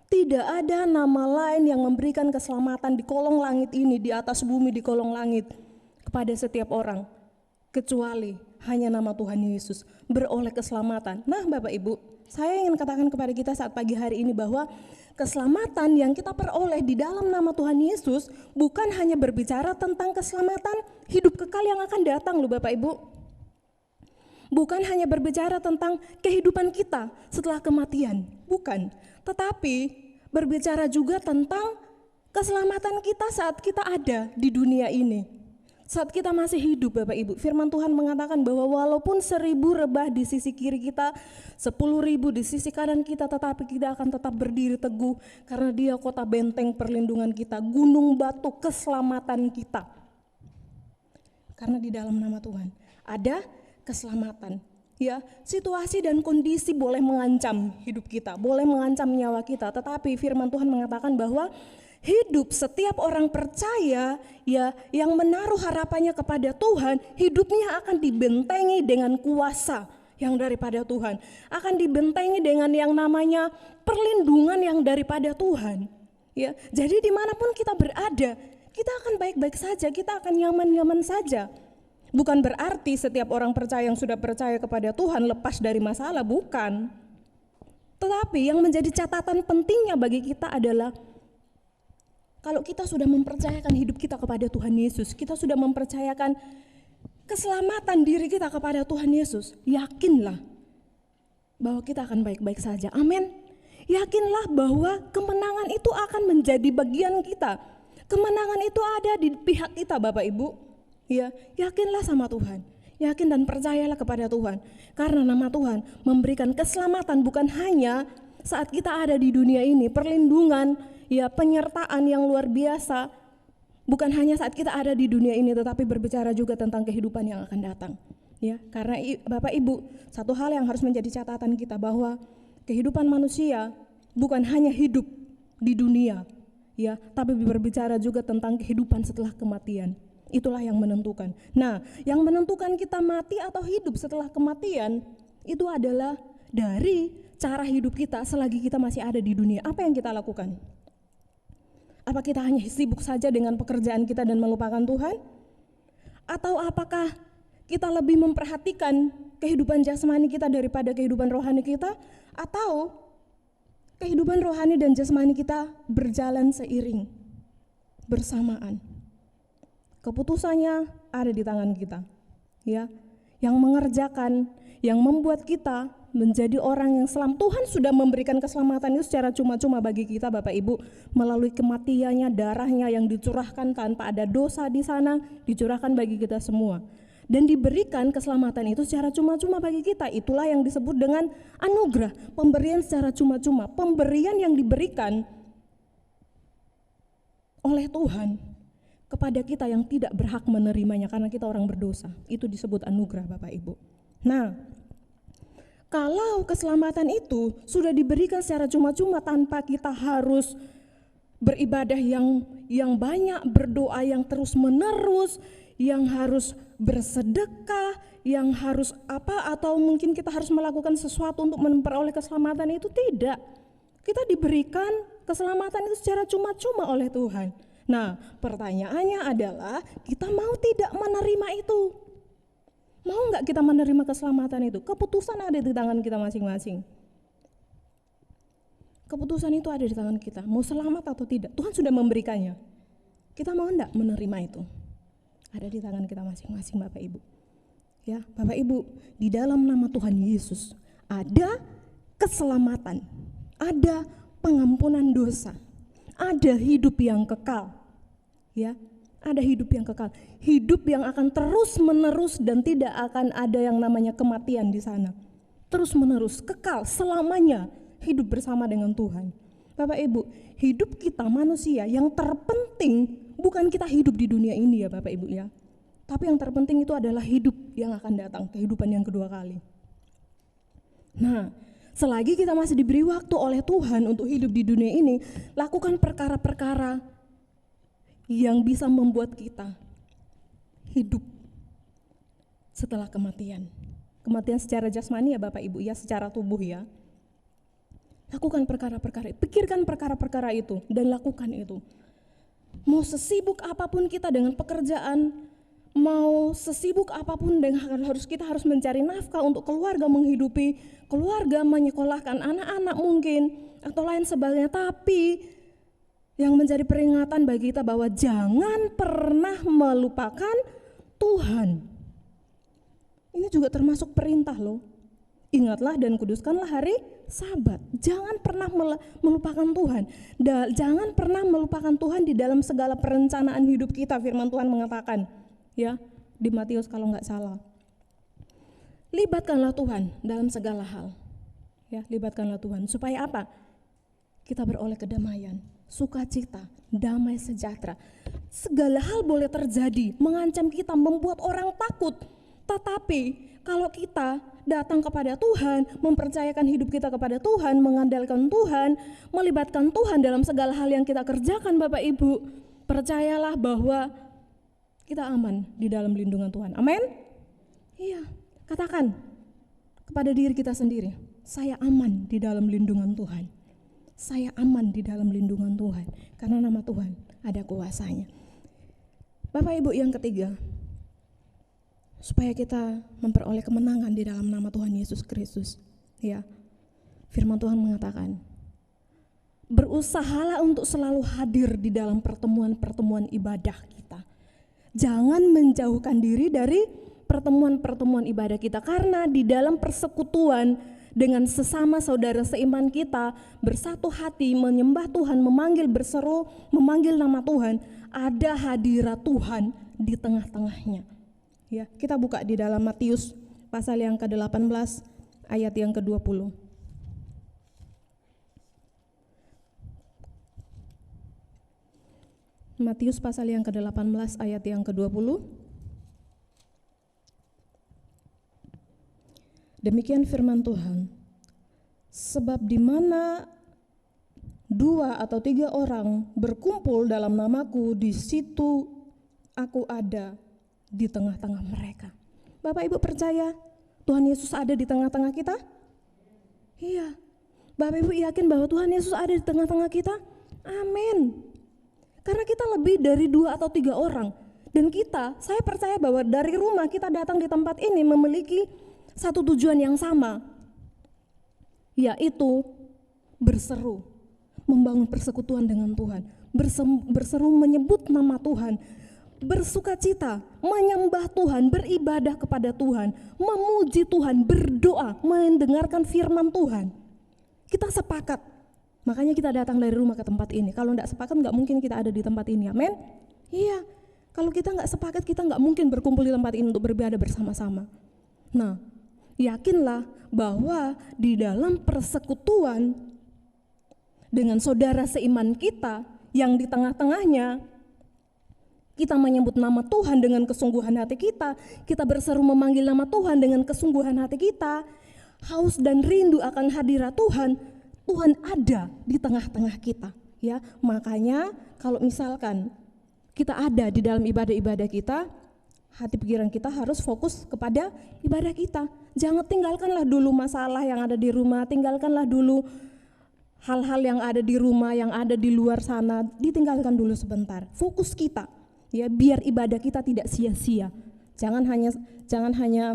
Tidak ada nama lain yang memberikan keselamatan di kolong langit ini, di atas bumi, di kolong langit, kepada setiap orang, kecuali hanya nama Tuhan Yesus beroleh keselamatan. Nah Bapak Ibu, saya ingin katakan kepada kita saat pagi hari ini bahwa keselamatan yang kita peroleh di dalam nama Tuhan Yesus bukan hanya berbicara tentang keselamatan hidup kekal yang akan datang loh Bapak Ibu. Bukan hanya berbicara tentang kehidupan kita setelah kematian, bukan. Tetapi berbicara juga tentang keselamatan kita saat kita ada di dunia ini. Saat kita masih hidup Bapak Ibu, firman Tuhan mengatakan bahwa walaupun 1000 rebah di sisi kiri kita, 10.000 di sisi kanan kita, tetapi kita akan tetap berdiri teguh karena Dia kota benteng perlindungan kita, gunung batu keselamatan kita. Karena di dalam nama Tuhan ada keselamatan. Ya, situasi dan kondisi boleh mengancam hidup kita, boleh mengancam nyawa kita, tetapi firman Tuhan mengatakan bahwa hidup setiap orang percaya ya yang menaruh harapannya kepada Tuhan, hidupnya akan dibentengi dengan kuasa yang daripada Tuhan, akan dibentengi dengan yang namanya perlindungan yang daripada Tuhan. Ya, jadi dimanapun kita berada, kita akan baik-baik saja, kita akan nyaman-nyaman saja. Bukan berarti setiap orang percaya yang sudah percaya kepada Tuhan lepas dari masalah, bukan. Tetapi yang menjadi catatan pentingnya bagi kita adalah kalau kita sudah mempercayakan hidup kita kepada Tuhan Yesus, kita sudah mempercayakan keselamatan diri kita kepada Tuhan Yesus, yakinlah bahwa kita akan baik-baik saja. Amin. Yakinlah bahwa kemenangan itu akan menjadi bagian kita. Kemenangan itu ada di pihak kita, Bapak Ibu. Ya, yakinlah sama Tuhan. Yakin dan percayalah kepada Tuhan. Karena nama Tuhan memberikan keselamatan bukan hanya saat kita ada di dunia ini, perlindungan, ya, penyertaan yang luar biasa. Bukan hanya saat kita ada di dunia ini, tetapi berbicara juga tentang kehidupan yang akan datang. Ya, karena Bapak Ibu, satu hal yang harus menjadi catatan kita bahwa kehidupan manusia bukan hanya hidup di dunia, ya, tapi berbicara juga tentang kehidupan setelah kematian. Itulah yang menentukan. Nah, yang menentukan kita mati atau hidup setelah kematian itu adalah dari cara hidup kita selagi kita masih ada di dunia. Apa yang kita lakukan? Apa kita hanya sibuk saja dengan pekerjaan kita dan melupakan Tuhan? Atau apakah kita lebih memperhatikan kehidupan jasmani kita daripada kehidupan rohani kita? Atau kehidupan rohani dan jasmani kita berjalan seiring, bersamaan? Keputusannya ada di tangan kita, ya. Yang mengerjakan, yang membuat kita menjadi orang yang selamat. Tuhan sudah memberikan keselamatan itu secara cuma-cuma bagi kita, Bapak Ibu, melalui kematiannya, darahnya yang dicurahkan tanpa ada dosa di sana, dicurahkan bagi kita semua. Dan diberikan keselamatan itu secara cuma-cuma bagi kita. Itulah yang disebut dengan anugerah, pemberian secara cuma-cuma, pemberian yang diberikan oleh Tuhan kepada kita yang tidak berhak menerimanya karena kita orang berdosa. Itu disebut anugerah, Bapak Ibu. Nah, kalau keselamatan itu sudah diberikan secara cuma-cuma tanpa kita harus beribadah yang banyak, berdoa yang terus-menerus, yang harus bersedekah, yang harus apa, atau mungkin kita harus melakukan sesuatu untuk memperoleh keselamatan itu, tidak. Kita diberikan keselamatan itu secara cuma-cuma oleh Tuhan. Nah, pertanyaannya adalah kita mau tidak menerima itu? Mau nggak kita menerima keselamatan itu? Keputusan ada di tangan kita masing-masing. Keputusan itu ada di tangan kita, mau selamat atau tidak. Tuhan sudah memberikannya. Kita mau enggak menerima itu? Ada di tangan kita masing-masing, Bapak Ibu. Ya, Bapak Ibu, di dalam nama Tuhan Yesus ada keselamatan, ada pengampunan dosa, ada hidup yang kekal. Ya, ada hidup yang kekal, hidup yang akan terus menerus dan tidak akan ada yang namanya kematian di sana. Terus menerus, kekal selamanya hidup bersama dengan Tuhan. Bapak Ibu, hidup kita manusia yang terpenting bukan kita hidup di dunia ini, ya Bapak Ibu, ya. Tapi yang terpenting itu adalah hidup yang akan datang, kehidupan yang kedua kali. Nah, selagi kita masih diberi waktu oleh Tuhan untuk hidup di dunia ini, lakukan perkara-perkara yang bisa membuat kita hidup setelah kematian. Kematian secara jasmani, ya Bapak Ibu, ya, secara tubuh, ya. Lakukan perkara-perkara, pikirkan perkara-perkara itu dan lakukan itu. Mau sesibuk apapun kita dengan pekerjaan, mau sesibuk apapun dengan kita harus mencari nafkah untuk keluarga, menghidupi keluarga, menyekolahkan anak-anak mungkin atau lain sebagainya, tapi yang menjadi peringatan bagi kita bahwa jangan pernah melupakan Tuhan. Ini juga termasuk perintah loh. Ingatlah dan kuduskanlah hari Sabat. Jangan pernah melupakan Tuhan. Jangan pernah melupakan Tuhan di dalam segala perencanaan hidup kita. Firman Tuhan mengatakan, ya, di Matius kalau nggak salah. Libatkanlah Tuhan dalam segala hal. Ya, libatkanlah Tuhan. Supaya apa? Kita beroleh kedamaian, sukacita, damai sejahtera. Segala hal boleh terjadi, mengancam kita, membuat orang takut. Tetapi kalau kita datang kepada Tuhan, mempercayakan hidup kita kepada Tuhan, mengandalkan Tuhan, melibatkan Tuhan dalam segala hal yang kita kerjakan, Bapak Ibu, percayalah bahwa kita aman di dalam lindungan Tuhan. Amin? Iya, katakan kepada diri kita sendiri, saya aman di dalam lindungan Tuhan. Saya aman di dalam lindungan Tuhan, karena nama Tuhan ada kuasanya. Bapak Ibu, yang ketiga, supaya kita memperoleh kemenangan di dalam nama Tuhan Yesus Kristus, ya, firman Tuhan mengatakan, berusahalah untuk selalu hadir di dalam pertemuan-pertemuan ibadah kita. Jangan menjauhkan diri dari pertemuan-pertemuan ibadah kita, karena di dalam persekutuan dengan sesama saudara seiman kita, bersatu hati, menyembah Tuhan, memanggil, berseru, memanggil nama Tuhan, ada hadirat Tuhan di tengah-tengahnya. Ya, kita buka di dalam Matius pasal yang ke-18 ayat yang ke-20. Matius pasal yang ke-18 ayat yang ke-20. Demikian firman Tuhan, sebab di mana 2 atau 3 orang berkumpul dalam namaku, di situ aku ada di tengah-tengah mereka. Bapak Ibu percaya Tuhan Yesus ada di tengah-tengah kita? Iya. Bapak Ibu yakin bahwa Tuhan Yesus ada di tengah-tengah kita? Amin. Karena kita lebih dari 2 atau 3 orang. Dan kita, saya percaya bahwa dari rumah kita datang di tempat ini memiliki satu tujuan yang sama, yaitu berseru, membangun persekutuan dengan Tuhan, berseru menyebut nama Tuhan, bersukacita, menyembah Tuhan, beribadah kepada Tuhan, memuji Tuhan, berdoa, mendengarkan firman Tuhan. Kita sepakat, makanya kita datang dari rumah ke tempat ini. Kalau tidak sepakat nggak mungkin kita ada di tempat ini, amin? Iya, kalau kita nggak sepakat kita nggak mungkin berkumpul di tempat ini untuk beribadah bersama-sama. Nah, yakinlah bahwa di dalam persekutuan dengan saudara seiman kita yang di tengah-tengahnya kita menyebut nama Tuhan dengan kesungguhan hati kita, kita berseru memanggil nama Tuhan dengan kesungguhan hati kita, haus dan rindu akan hadirat Tuhan, Tuhan ada di tengah-tengah kita, ya. Makanya kalau misalkan kita ada di dalam ibadah-ibadah kita, hati pikiran kita harus fokus kepada ibadah kita. Jangan tinggalkanlah dulu masalah yang ada di rumah, tinggalkanlah dulu hal-hal yang ada di rumah, yang ada di luar sana, ditinggalkan dulu sebentar. Fokus kita, ya, biar ibadah kita tidak sia-sia. Jangan hanya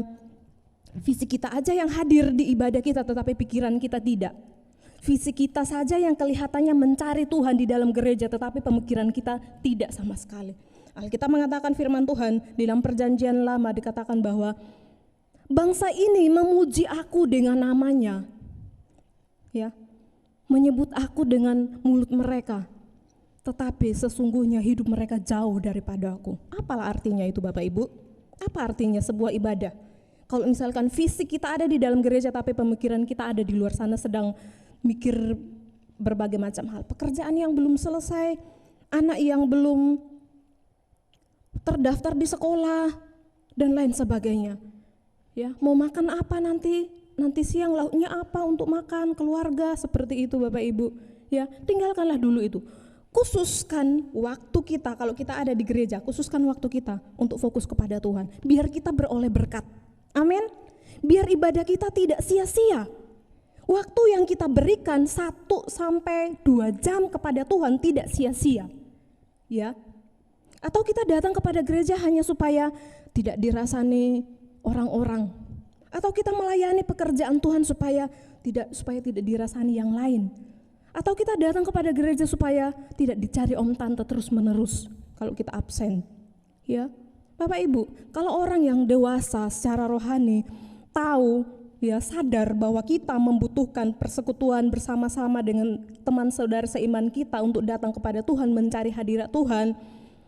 fisik kita aja yang hadir di ibadah kita, tetapi pikiran kita tidak. Fisik kita saja yang kelihatannya mencari Tuhan di dalam gereja, tetapi pemikiran kita tidak sama sekali. Alkitab mengatakan firman Tuhan di dalam perjanjian lama dikatakan bahwa bangsa ini memuji aku dengan namanya, ya, menyebut aku dengan mulut mereka, tetapi sesungguhnya hidup mereka jauh daripada aku. Apalah artinya itu Bapak Ibu? Apa artinya sebuah ibadah? Kalau misalkan fisik kita ada di dalam gereja tapi pemikiran kita ada di luar sana sedang mikir berbagai macam hal, pekerjaan yang belum selesai, anak yang belum terdaftar di sekolah dan lain sebagainya, ya, mau makan apa nanti siang, lauknya apa untuk makan keluarga, seperti itu Bapak Ibu, ya, tinggalkanlah dulu itu. Khususkan waktu kita, kalau kita ada di gereja, khususkan waktu kita untuk fokus kepada Tuhan, biar kita beroleh berkat, amin, biar ibadah kita tidak sia-sia. Waktu yang kita berikan 1 sampai 2 jam kepada Tuhan tidak sia-sia, ya. Atau kita datang kepada gereja hanya supaya tidak dirasani orang-orang, atau kita melayani pekerjaan Tuhan supaya tidak dirasani yang lain, atau kita datang kepada gereja supaya tidak dicari om tante terus menerus kalau kita absen, ya. Bapak Ibu, kalau orang yang dewasa secara rohani tahu, ya, sadar bahwa kita membutuhkan persekutuan bersama-sama dengan teman saudara seiman kita untuk datang kepada Tuhan, mencari hadirat Tuhan,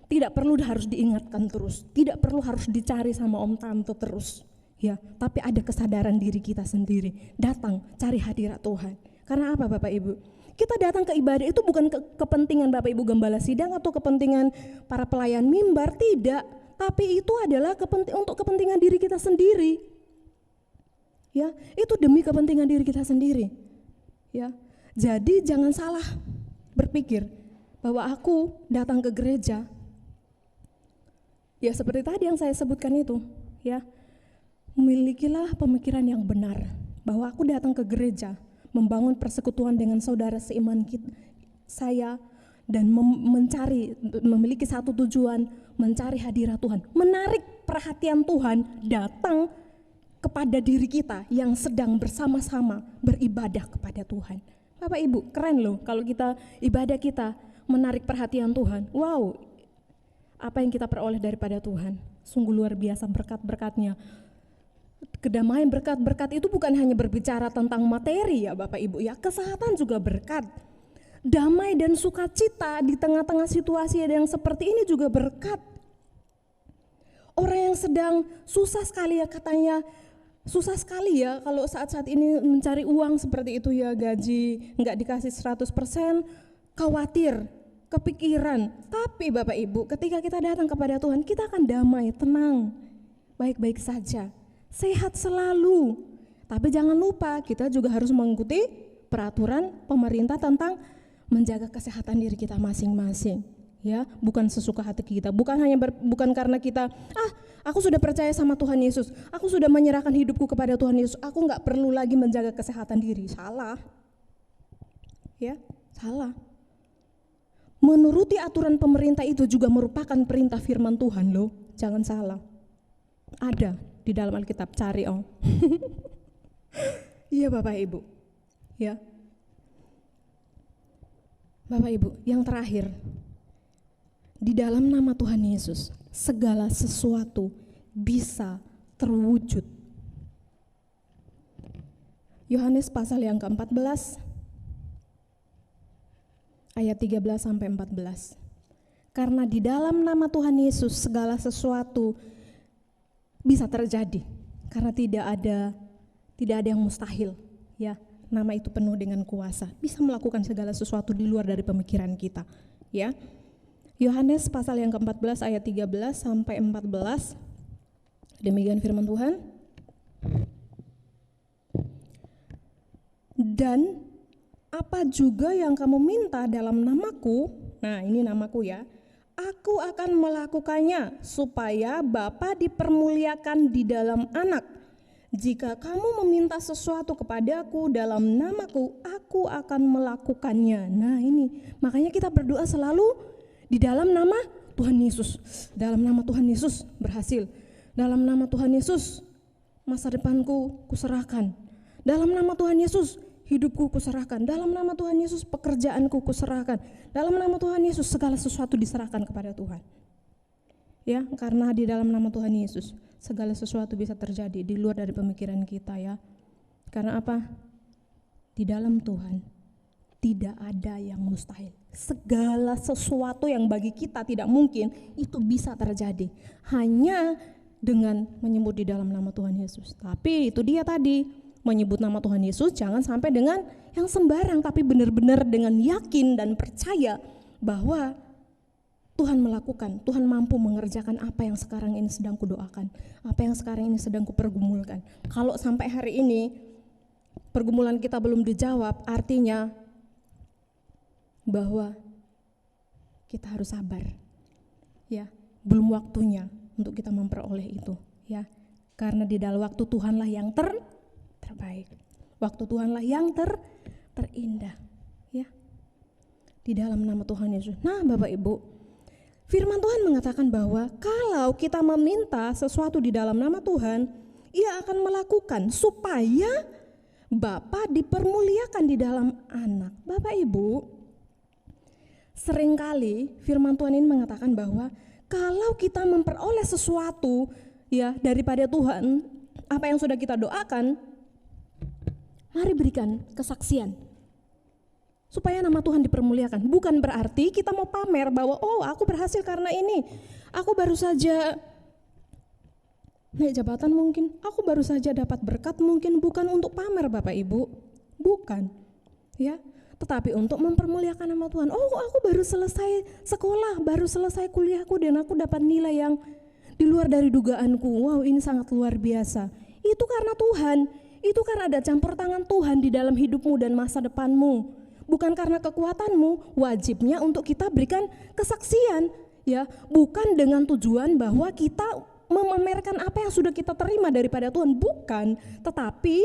tidak perlu harus diingatkan terus, tidak perlu harus dicari sama om tante terus, ya, tapi ada kesadaran diri kita sendiri, datang cari hadirat Tuhan. Karena apa Bapak Ibu? Kita datang ke ibadah itu bukan kepentingan Bapak Ibu gembala sidang atau kepentingan para pelayan mimbar, tidak, tapi itu adalah untuk kepentingan diri kita sendiri, ya, itu demi kepentingan diri kita sendiri, ya. Jadi jangan salah berpikir bahwa aku datang ke gereja, ya, seperti tadi yang saya sebutkan itu, ya, milikilah pemikiran yang benar, bahwa aku datang ke gereja, membangun persekutuan dengan saudara seiman saya, dan memiliki satu tujuan, mencari hadirat Tuhan, menarik perhatian Tuhan datang kepada diri kita yang sedang bersama-sama beribadah kepada Tuhan. Bapak Ibu, keren loh kalau kita ibadah kita menarik perhatian Tuhan. Wow, apa yang kita peroleh daripada Tuhan, sungguh luar biasa berkat-berkatnya. Kedamaian, berkat-berkat itu bukan hanya berbicara tentang materi ya Bapak Ibu ya, kesehatan juga berkat. Damai dan sukacita di tengah-tengah situasi yang seperti ini juga berkat. Orang yang sedang susah sekali ya, katanya susah sekali ya kalau saat-saat ini mencari uang seperti itu ya, gaji nggak dikasih 100%, khawatir, kepikiran. Tapi Bapak Ibu, ketika kita datang kepada Tuhan, kita akan damai, tenang, baik-baik saja, sehat selalu. Tapi jangan lupa kita juga harus mengikuti peraturan pemerintah tentang menjaga kesehatan diri kita masing-masing, ya, bukan sesuka hati kita, bukan karena kita aku sudah percaya sama Tuhan Yesus, aku sudah menyerahkan hidupku kepada Tuhan Yesus, aku nggak perlu lagi menjaga kesehatan diri. Salah, ya, salah. Menuruti aturan pemerintah itu juga merupakan perintah firman Tuhan loh, jangan salah. Ada di dalam Alkitab, cari Iya Bapak Ibu, ya. Bapak Ibu, yang terakhir, di dalam nama Tuhan Yesus, segala sesuatu bisa terwujud. Yohanes pasal yang ke-14, ayat 13 sampai 14. Karena di dalam nama Tuhan Yesus segala sesuatu bisa terjadi, karena tidak ada yang mustahil, ya. Nama itu penuh dengan kuasa, bisa melakukan segala sesuatu di luar dari pemikiran kita, ya. Yohanes pasal yang ke-14 ayat 13 sampai 14. Demikian firman Tuhan. Dan apa juga yang kamu minta dalam namaku, nah ini namaku ya, aku akan melakukannya supaya Bapa dipermuliakan di dalam Anak. Jika kamu meminta sesuatu kepadaku dalam namaku, aku akan melakukannya. Nah ini, makanya kita berdoa selalu di dalam nama Tuhan Yesus. Dalam nama Tuhan Yesus berhasil. Dalam nama Tuhan Yesus masa depanku kuserahkan. Dalam nama Tuhan Yesus hidupku kuserahkan. Dalam nama Tuhan Yesus pekerjaanku kuserahkan. Dalam nama Tuhan Yesus segala sesuatu diserahkan kepada Tuhan. Ya, karena di dalam nama Tuhan Yesus segala sesuatu bisa terjadi di luar dari pemikiran kita ya. Karena apa? Di dalam Tuhan tidak ada yang mustahil. Segala sesuatu yang bagi kita tidak mungkin itu bisa terjadi hanya dengan menyebut di dalam nama Tuhan Yesus. Tapi itu dia tadi, menyebut nama Tuhan Yesus jangan sampai dengan yang sembarang, tapi benar-benar dengan yakin dan percaya bahwa Tuhan melakukan, Tuhan mampu mengerjakan apa yang sekarang ini sedang kudoakan, apa yang sekarang ini sedang kupergumulkan. Kalau sampai hari ini pergumulan kita belum dijawab, artinya bahwa kita harus sabar, ya, belum waktunya untuk kita memperoleh itu, ya, karena di dalam waktu Tuhanlah yang terbaik, waktu Tuhanlah yang terindah, ya, di dalam nama Tuhan Yesus. Nah, Bapak Ibu, firman Tuhan mengatakan bahwa kalau kita meminta sesuatu di dalam nama Tuhan, Ia akan melakukan supaya Bapa dipermuliakan di dalam Anak. Bapak Ibu, seringkali firman Tuhan ini mengatakan bahwa kalau kita memperoleh sesuatu ya daripada Tuhan, apa yang sudah kita doakan, mari berikan kesaksian supaya nama Tuhan dipermuliakan. Bukan berarti kita mau pamer bahwa oh aku berhasil karena ini, aku baru saja naik jabatan mungkin, aku baru saja dapat berkat mungkin, bukan untuk pamer Bapak Ibu, bukan, ya, tetapi untuk mempermuliakan nama Tuhan. Oh aku baru selesai sekolah, baru selesai kuliahku dan aku dapat nilai yang di luar dari dugaanku, wow ini sangat luar biasa. Itu karena Tuhan, itu karena ada campur tangan Tuhan di dalam hidupmu dan masa depanmu. Bukan karena kekuatanmu, wajibnya untuk kita berikan kesaksian, ya, bukan dengan tujuan bahwa kita memamerkan apa yang sudah kita terima daripada Tuhan, bukan, tetapi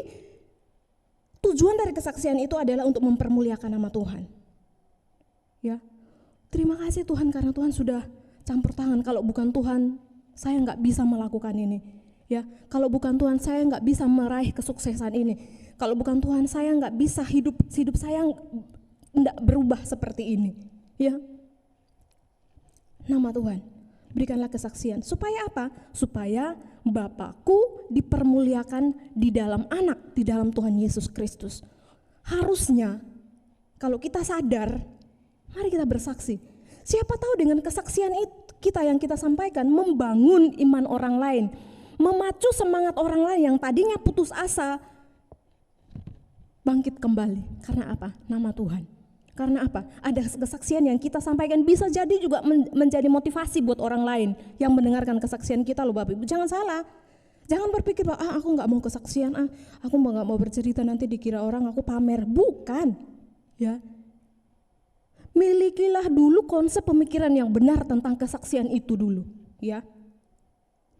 tujuan dari kesaksian itu adalah untuk mempermuliakan nama Tuhan. Ya, terima kasih Tuhan karena Tuhan sudah campur tangan. Kalau bukan Tuhan, saya nggak bisa melakukan ini. Ya, kalau bukan Tuhan, saya nggak bisa meraih kesuksesan ini. Kalau bukan Tuhan, saya nggak bisa hidup saya nggak berubah seperti ini. Ya, nama Tuhan, berikanlah kesaksian. Supaya apa? Supaya Bapakku dipermuliakan di dalam Anak, di dalam Tuhan Yesus Kristus. Harusnya kalau kita sadar, mari kita bersaksi. Siapa tahu dengan kesaksian kita yang kita sampaikan membangun iman orang lain, memacu semangat orang lain yang tadinya putus asa bangkit kembali. Karena apa? Nama Tuhan. Karena apa? Ada kesaksian yang kita sampaikan bisa jadi juga menjadi motivasi buat orang lain yang mendengarkan kesaksian kita loh Bapak Ibu. Jangan salah. Jangan berpikir bahwa aku nggak mau kesaksian, aku nggak mau bercerita nanti dikira orang aku pamer. Bukan. Ya. Milikilah dulu konsep pemikiran yang benar tentang kesaksian itu dulu. Ya.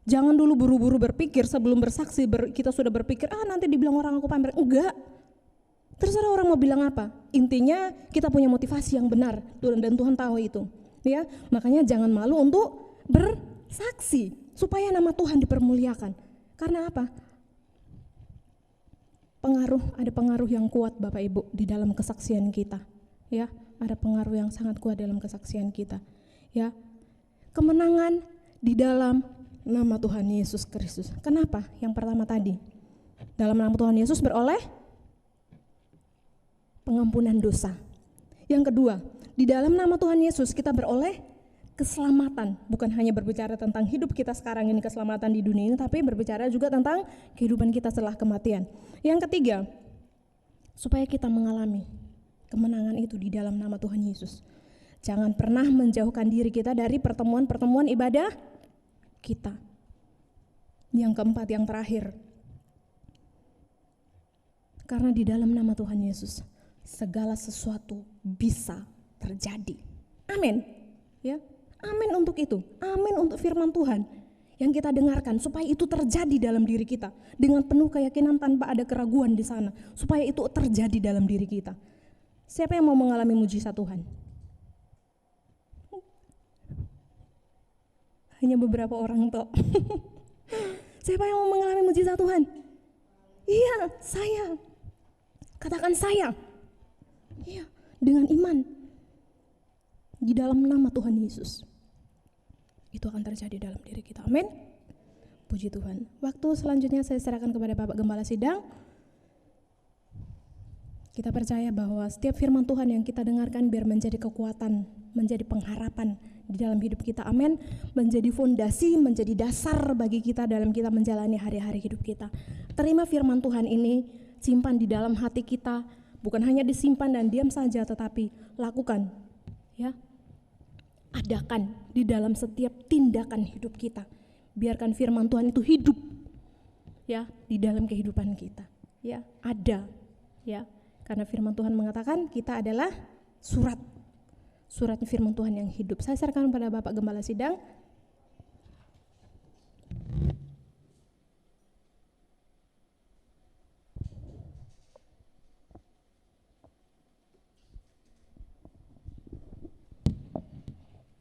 Jangan dulu buru-buru berpikir sebelum bersaksi kita sudah berpikir nanti dibilang orang aku pamer. Enggak. Terserah orang mau bilang apa. Intinya kita punya motivasi yang benar dan Tuhan tahu itu. Ya, makanya jangan malu untuk bersaksi supaya nama Tuhan dipermuliakan. Karena apa? Ada pengaruh yang kuat Bapak Ibu di dalam kesaksian kita. Ya, ada pengaruh yang sangat kuat dalam kesaksian kita. Ya. Kemenangan di dalam nama Tuhan Yesus Kristus. Kenapa? Yang pertama tadi. Dalam nama Tuhan Yesus beroleh pengampunan dosa. Yang kedua, di dalam nama Tuhan Yesus kita beroleh keselamatan. Bukan hanya berbicara tentang hidup kita sekarang ini, keselamatan di dunia ini, tapi berbicara juga tentang kehidupan kita setelah kematian. Yang ketiga, supaya kita mengalami kemenangan itu di dalam nama Tuhan Yesus. Jangan pernah menjauhkan diri kita dari pertemuan-pertemuan ibadah kita. Yang keempat, yang terakhir, karena di dalam nama Tuhan Yesus segala sesuatu bisa terjadi. Amin. Ya, amin untuk itu. Amin untuk firman Tuhan yang kita dengarkan supaya itu terjadi dalam diri kita dengan penuh keyakinan tanpa ada keraguan di sana, supaya itu terjadi dalam diri kita. Siapa yang mau mengalami mujizat Tuhan? Hanya beberapa orang toh. Siapa yang mau mengalami mujizat Tuhan? Iya, saya. Katakan saya. Iya, dengan iman di dalam nama Tuhan Yesus. Itu akan terjadi dalam diri kita. Amin. Puji Tuhan. Waktu selanjutnya saya serahkan kepada Bapak Gembala Sidang. Kita percaya bahwa setiap firman Tuhan yang kita dengarkan biar menjadi kekuatan, menjadi pengharapan di dalam hidup kita. Amin. Menjadi fondasi, menjadi dasar bagi kita dalam kita menjalani hari-hari hidup kita. Terima firman Tuhan ini, simpan di dalam hati kita. Bukan hanya disimpan dan diam saja, tetapi lakukan, ya, adakan di dalam setiap tindakan hidup kita. Biarkan firman Tuhan itu hidup, ya, di dalam kehidupan kita, ya, ada, ya, karena firman Tuhan mengatakan kita adalah surat firman Tuhan yang hidup. Saya serahkan pada Bapak Gembala Sidang.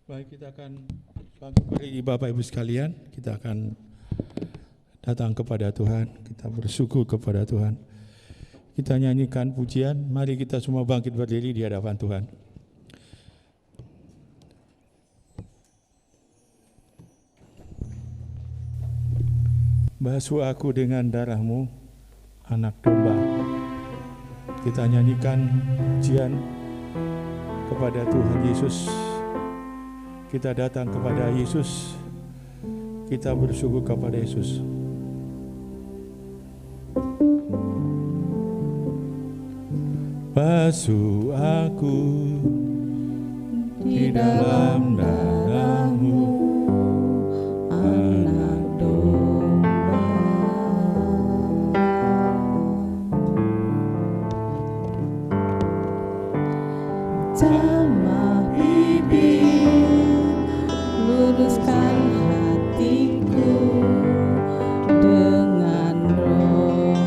Baik, kita akan bangkit berdiri Bapak Ibu sekalian. Kita akan datang kepada Tuhan, kita bersyukur kepada Tuhan. Kita nyanyikan pujian, mari kita semua bangkit berdiri di hadapan Tuhan. Basuh aku dengan darah-Mu, anak domba. Kita nyanyikan pujian kepada Tuhan Yesus. Kita datang kepada Yesus, kita bersyukur kepada Yesus. Basuh aku di dalam darah-Mu, anak domba. Jamah bibir, luruskan hatiku dengan Roh-Mu.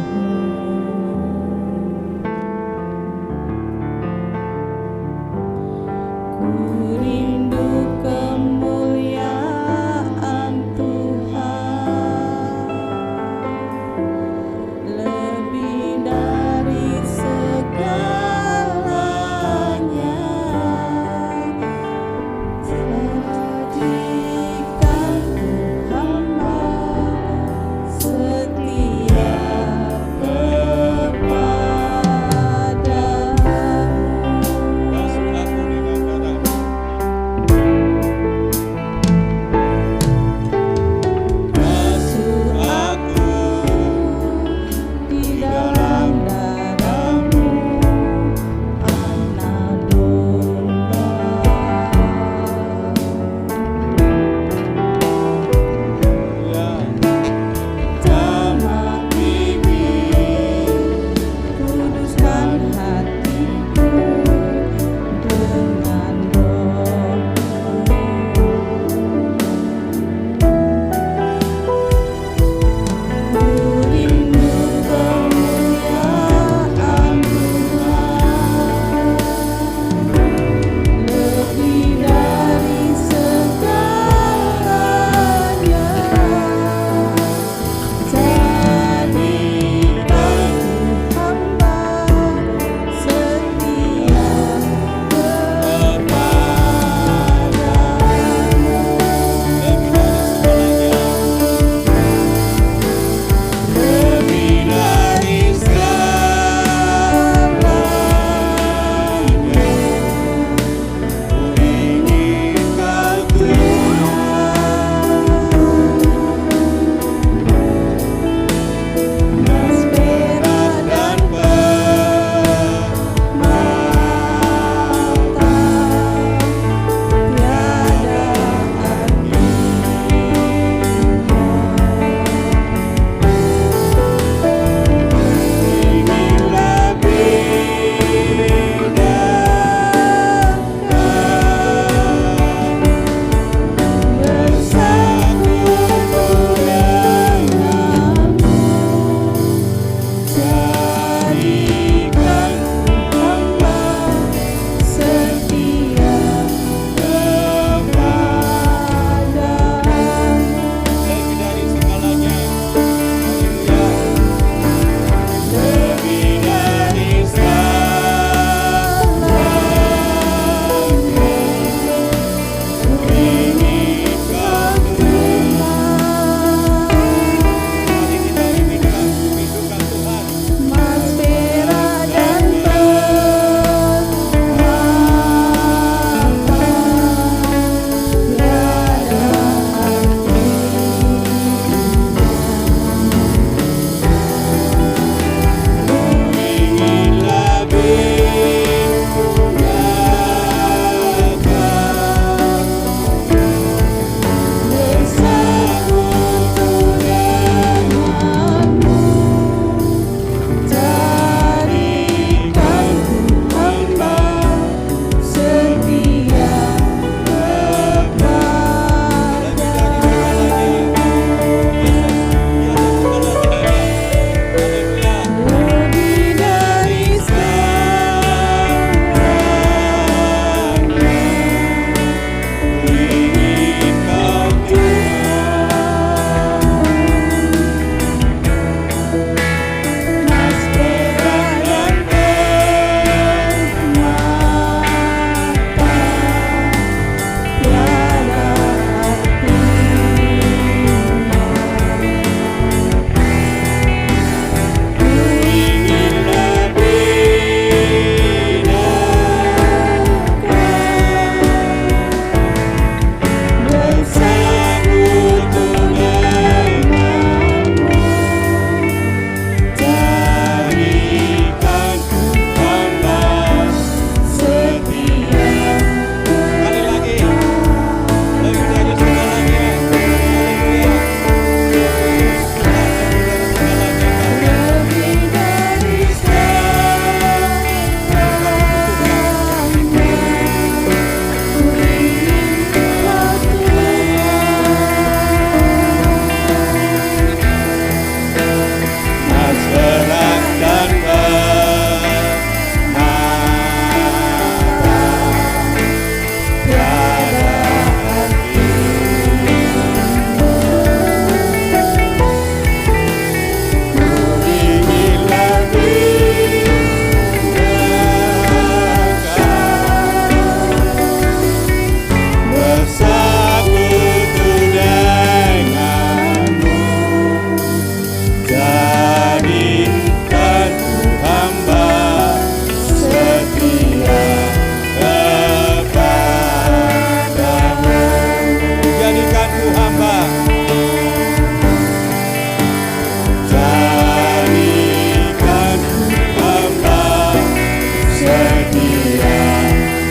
setia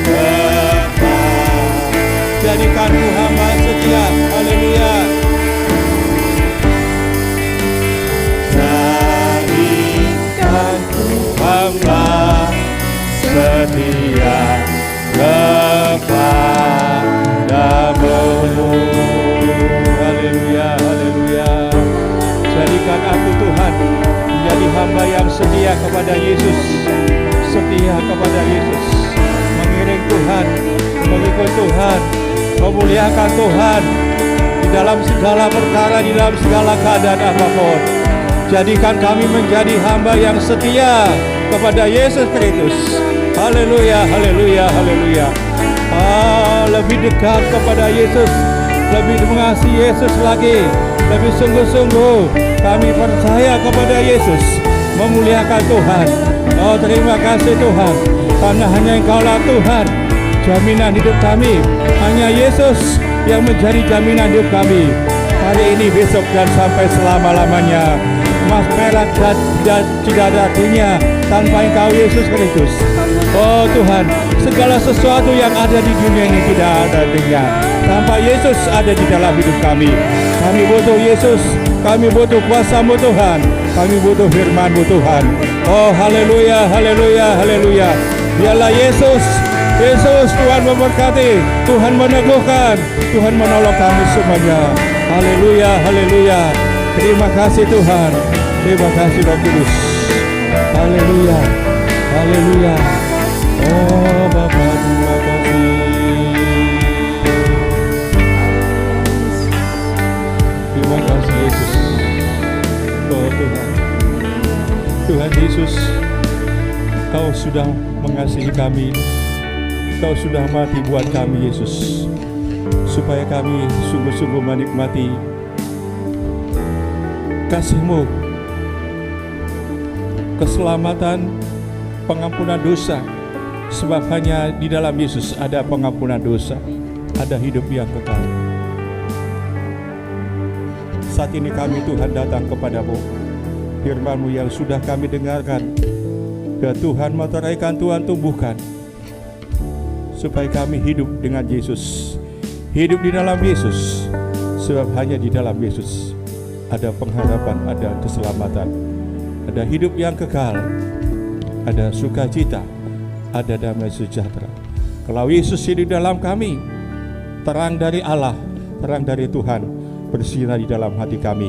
kekal. Jadikanku hamba setia, haleluya. Jadikanku hamba setia kepadamu. Haleluya, haleluya. Jadikan aku Tuhan menjadi hamba yang setia kepada Yesus, setia kepada Yesus, mengiring Tuhan, mengikut Tuhan, memuliakan Tuhan di dalam segala perkara, di dalam segala keadaan apapun. Jadikan kami menjadi hamba yang setia kepada Yesus Kristus. Haleluya, haleluya, haleluya. Lebih dekat kepada Yesus, lebih mengasihi Yesus lagi, lebih sungguh-sungguh kami percaya kepada Yesus, memuliakan Tuhan. Oh, terima kasih Tuhan, karena hanya Engkaulah Tuhan, jaminan hidup kami. Hanya Yesus yang menjadi jaminan hidup kami hari ini, besok, dan sampai selama-lamanya. Emas perak dan tidak ada artinya tanpa Engkau Yesus Kristus. Oh Tuhan, segala sesuatu yang ada di dunia ini tidak ada artinya tanpa Yesus ada di dalam hidup kami. Kami butuh Yesus, kami butuh kuasa-Mu Tuhan, kami butuh firman-Mu Tuhan. Oh haleluya, haleluya, haleluya. Biarlah Yesus Tuhan memberkati, Tuhan meneguhkan, Tuhan menolong kami semuanya. Haleluya, haleluya. Terima kasih Tuhan, terima kasih Roh Kudus. Haleluya, haleluya. Oh Bapa, terima kasih. Terima kasih Yesus. Oh Tuhan, Tuhan Yesus, Kau sudah mengasihi kami, Kau sudah mati buat kami Yesus, supaya kami sungguh-sungguh menikmati kasih-Mu, keselamatan, pengampunan dosa. Sebab hanya di dalam Yesus ada pengampunan dosa, ada hidup yang kekal. Saat ini kami Tuhan datang kepada-Mu, firman-Mu yang sudah kami dengarkan, ya Tuhan meteraikan, Tuhan tumbuhkan, supaya kami hidup dengan Yesus, hidup di dalam Yesus. Sebab hanya di dalam Yesus ada pengharapan, ada keselamatan, ada hidup yang kekal, ada sukacita, ada damai sejahtera. Kalau Yesus hidup dalam kami, terang dari Allah, terang dari Tuhan bersinar di dalam hati kami.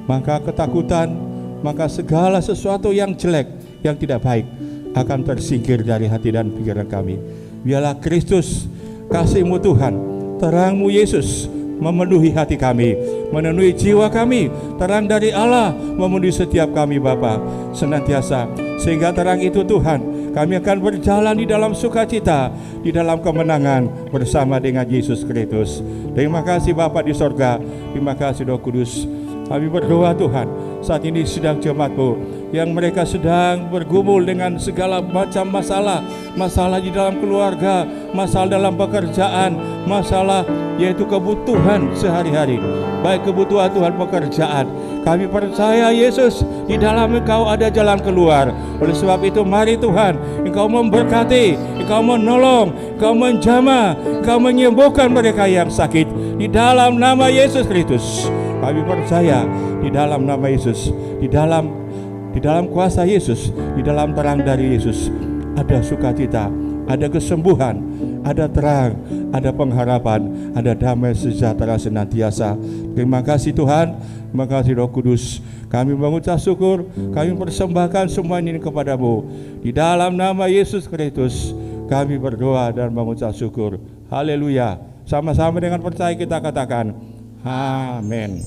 Maka ketakutan, maka segala sesuatu yang jelek, yang tidak baik akan tersingkir dari hati dan pikiran kami. Biarlah Kristus, kasih-Mu Tuhan, terang-Mu Yesus memenuhi hati kami, memenuhi jiwa kami. Terang dari Allah memenuhi setiap kami Bapa senantiasa, sehingga terang itu Tuhan kami akan berjalan di dalam sukacita, di dalam kemenangan bersama dengan Yesus Kristus. Terima kasih Bapa di sorga, terima kasih Roh Kudus. Kami berdoa Tuhan, saat ini sedang jemaat-Mu yang mereka sedang bergumul dengan segala macam masalah, masalah di dalam keluarga, masalah dalam pekerjaan, masalah yaitu kebutuhan sehari-hari, baik kebutuhan Tuhan pekerjaan. Kami percaya Yesus, di dalam Engkau ada jalan keluar. Oleh sebab itu mari Tuhan, Engkau memberkati, Engkau menolong, Engkau menjamah, Engkau menyembuhkan mereka yang sakit di dalam nama Yesus Kristus. Kami percaya di dalam nama Yesus, di dalam kuasa Yesus, di dalam terang dari Yesus ada sukacita, ada kesembuhan, ada terang, ada pengharapan, ada damai sejahtera senantiasa. Terima kasih Tuhan, terima kasih Roh Kudus. Kami mengucap syukur, kami persembahkan semua ini kepada-Mu. Di dalam nama Yesus Kristus kami berdoa dan mengucap syukur. Haleluya. Sama-sama dengan percaya kita katakan amin.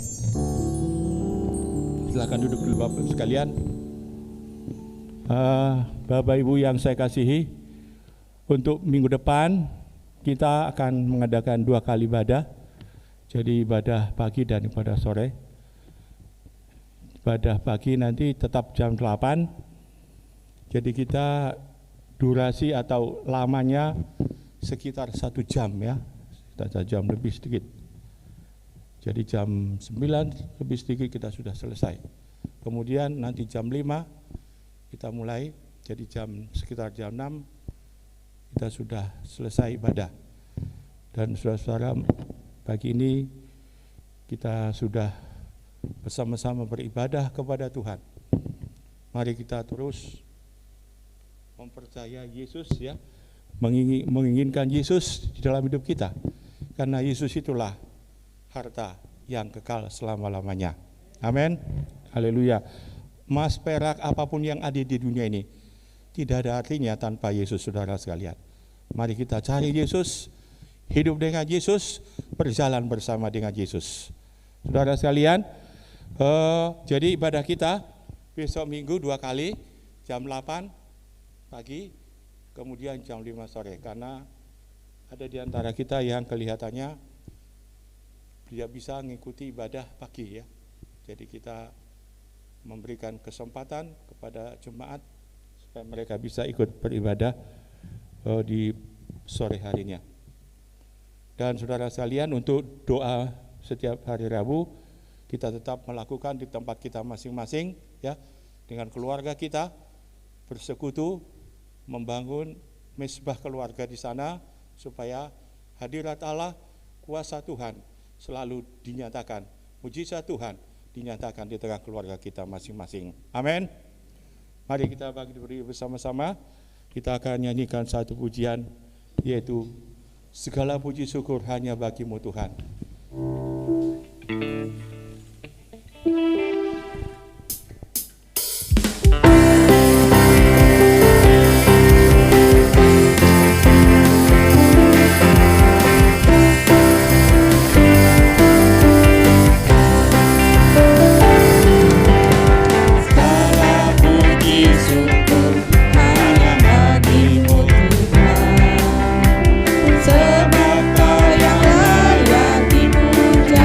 Silakan duduk dulu Bapak sekalian. Bapak Ibu yang saya kasihi, untuk minggu depan kita akan mengadakan 2 kali ibadah. Jadi ibadah pagi dan ibadah sore. Ibadah pagi nanti tetap jam 8. Jadi kita durasi atau lamanya sekitar 1 jam ya. 1 jam lebih sedikit. Jadi jam 9 lebih sedikit kita sudah selesai. Kemudian nanti jam 5 kita mulai, jadi sekitar jam 6 kita sudah selesai ibadah. Dan saudara-saudara, pagi ini kita sudah bersama-sama beribadah kepada Tuhan. Mari kita terus mempercayai Yesus, ya, menginginkan Yesus di dalam hidup kita, karena Yesus itulah harta yang kekal selama-lamanya. Amin. Haleluya. Emas, perak, apapun yang ada di dunia ini tidak ada artinya tanpa Yesus, saudara sekalian. Mari kita cari Yesus, hidup dengan Yesus, berjalan bersama dengan Yesus. Saudara sekalian, jadi ibadah kita besok Minggu 2 kali, jam 8 pagi, kemudian jam 5 sore. Karena ada di antara kita yang kelihatannya tidak bisa mengikuti ibadah pagi, ya. Jadi kita memberikan kesempatan kepada jemaat supaya mereka bisa ikut beribadah di sore harinya. Dan saudara sekalian, untuk doa setiap hari Rabu kita tetap melakukan di tempat kita masing-masing, ya, dengan keluarga kita, bersekutu, membangun mezbah keluarga di sana supaya hadirat Allah, kuasa Tuhan selalu dinyatakan, mujizat Tuhan dinyatakan di tengah keluarga kita masing-masing. Amin. Mari kita berdiri bersama-sama. Kita akan nyanyikan satu pujian, yaitu segala puji syukur hanya bagimu Tuhan. Sebab Kau yang layak dipuja.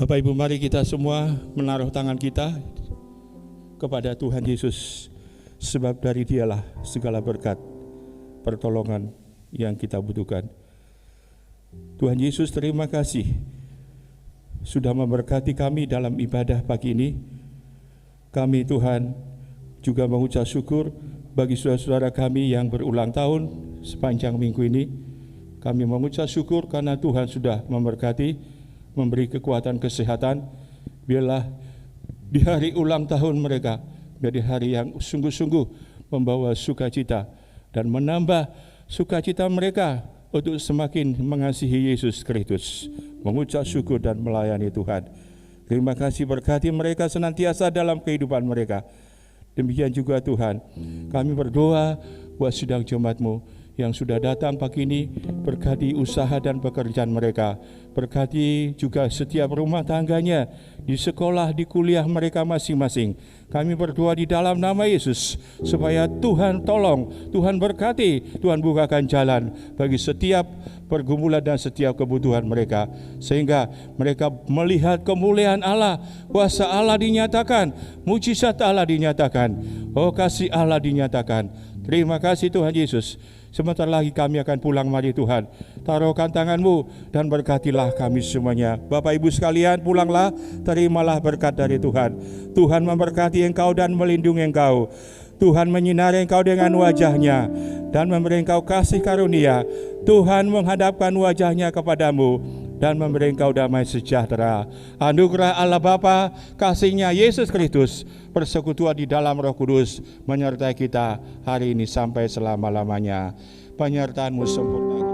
Bapak Ibu, mari kita semua menaruh tangan kita kepada Tuhan Yesus, sebab dari Dialah segala berkat, pertolongan yang kita butuhkan. Tuhan Yesus, terima kasih sudah memberkati kami dalam ibadah pagi ini. Kami Tuhan juga mengucap syukur bagi saudara-saudara kami yang berulang tahun sepanjang minggu ini. Kami mengucap syukur karena Tuhan sudah memberkati, memberi kekuatan kesehatan. Biarlah di hari ulang tahun mereka menjadi hari yang sungguh-sungguh membawa sukacita dan menambah sukacita mereka untuk semakin mengasihi Yesus Kristus, mengucap syukur dan melayani Tuhan. Terima kasih, berkati mereka senantiasa dalam kehidupan mereka. Demikian juga Tuhan, kami berdoa buat sidang jemaat-Mu yang sudah datang pagi ini, berkati usaha dan pekerjaan mereka, berkati juga setiap rumah tangganya, di sekolah, di kuliah mereka masing-masing. Kami berdoa di dalam nama Yesus, supaya Tuhan tolong, Tuhan berkati, Tuhan bukakan jalan bagi setiap pergumulan dan setiap kebutuhan mereka, sehingga mereka melihat kemuliaan Allah, kuasa Allah dinyatakan, mujizat Allah dinyatakan, oh kasih Allah dinyatakan. Terima kasih Tuhan Yesus. Sebentar lagi kami akan pulang, mari Tuhan, taruhkan tangan-Mu dan berkatilah kami semuanya. Bapak Ibu sekalian, pulanglah, terimalah berkat dari Tuhan. Tuhan memberkati engkau dan melindungi engkau. Tuhan menyinari engkau dengan wajah-Nya dan memberi engkau kasih karunia. Tuhan menghadapkan wajah-Nya kepadamu dan memberi engkau damai sejahtera. Anugerah Allah Bapa, kasih-Nya Yesus Kristus, persekutuan di dalam Roh Kudus menyertai kita hari ini sampai selama-lamanya. Penyertaan-Mu sempurna.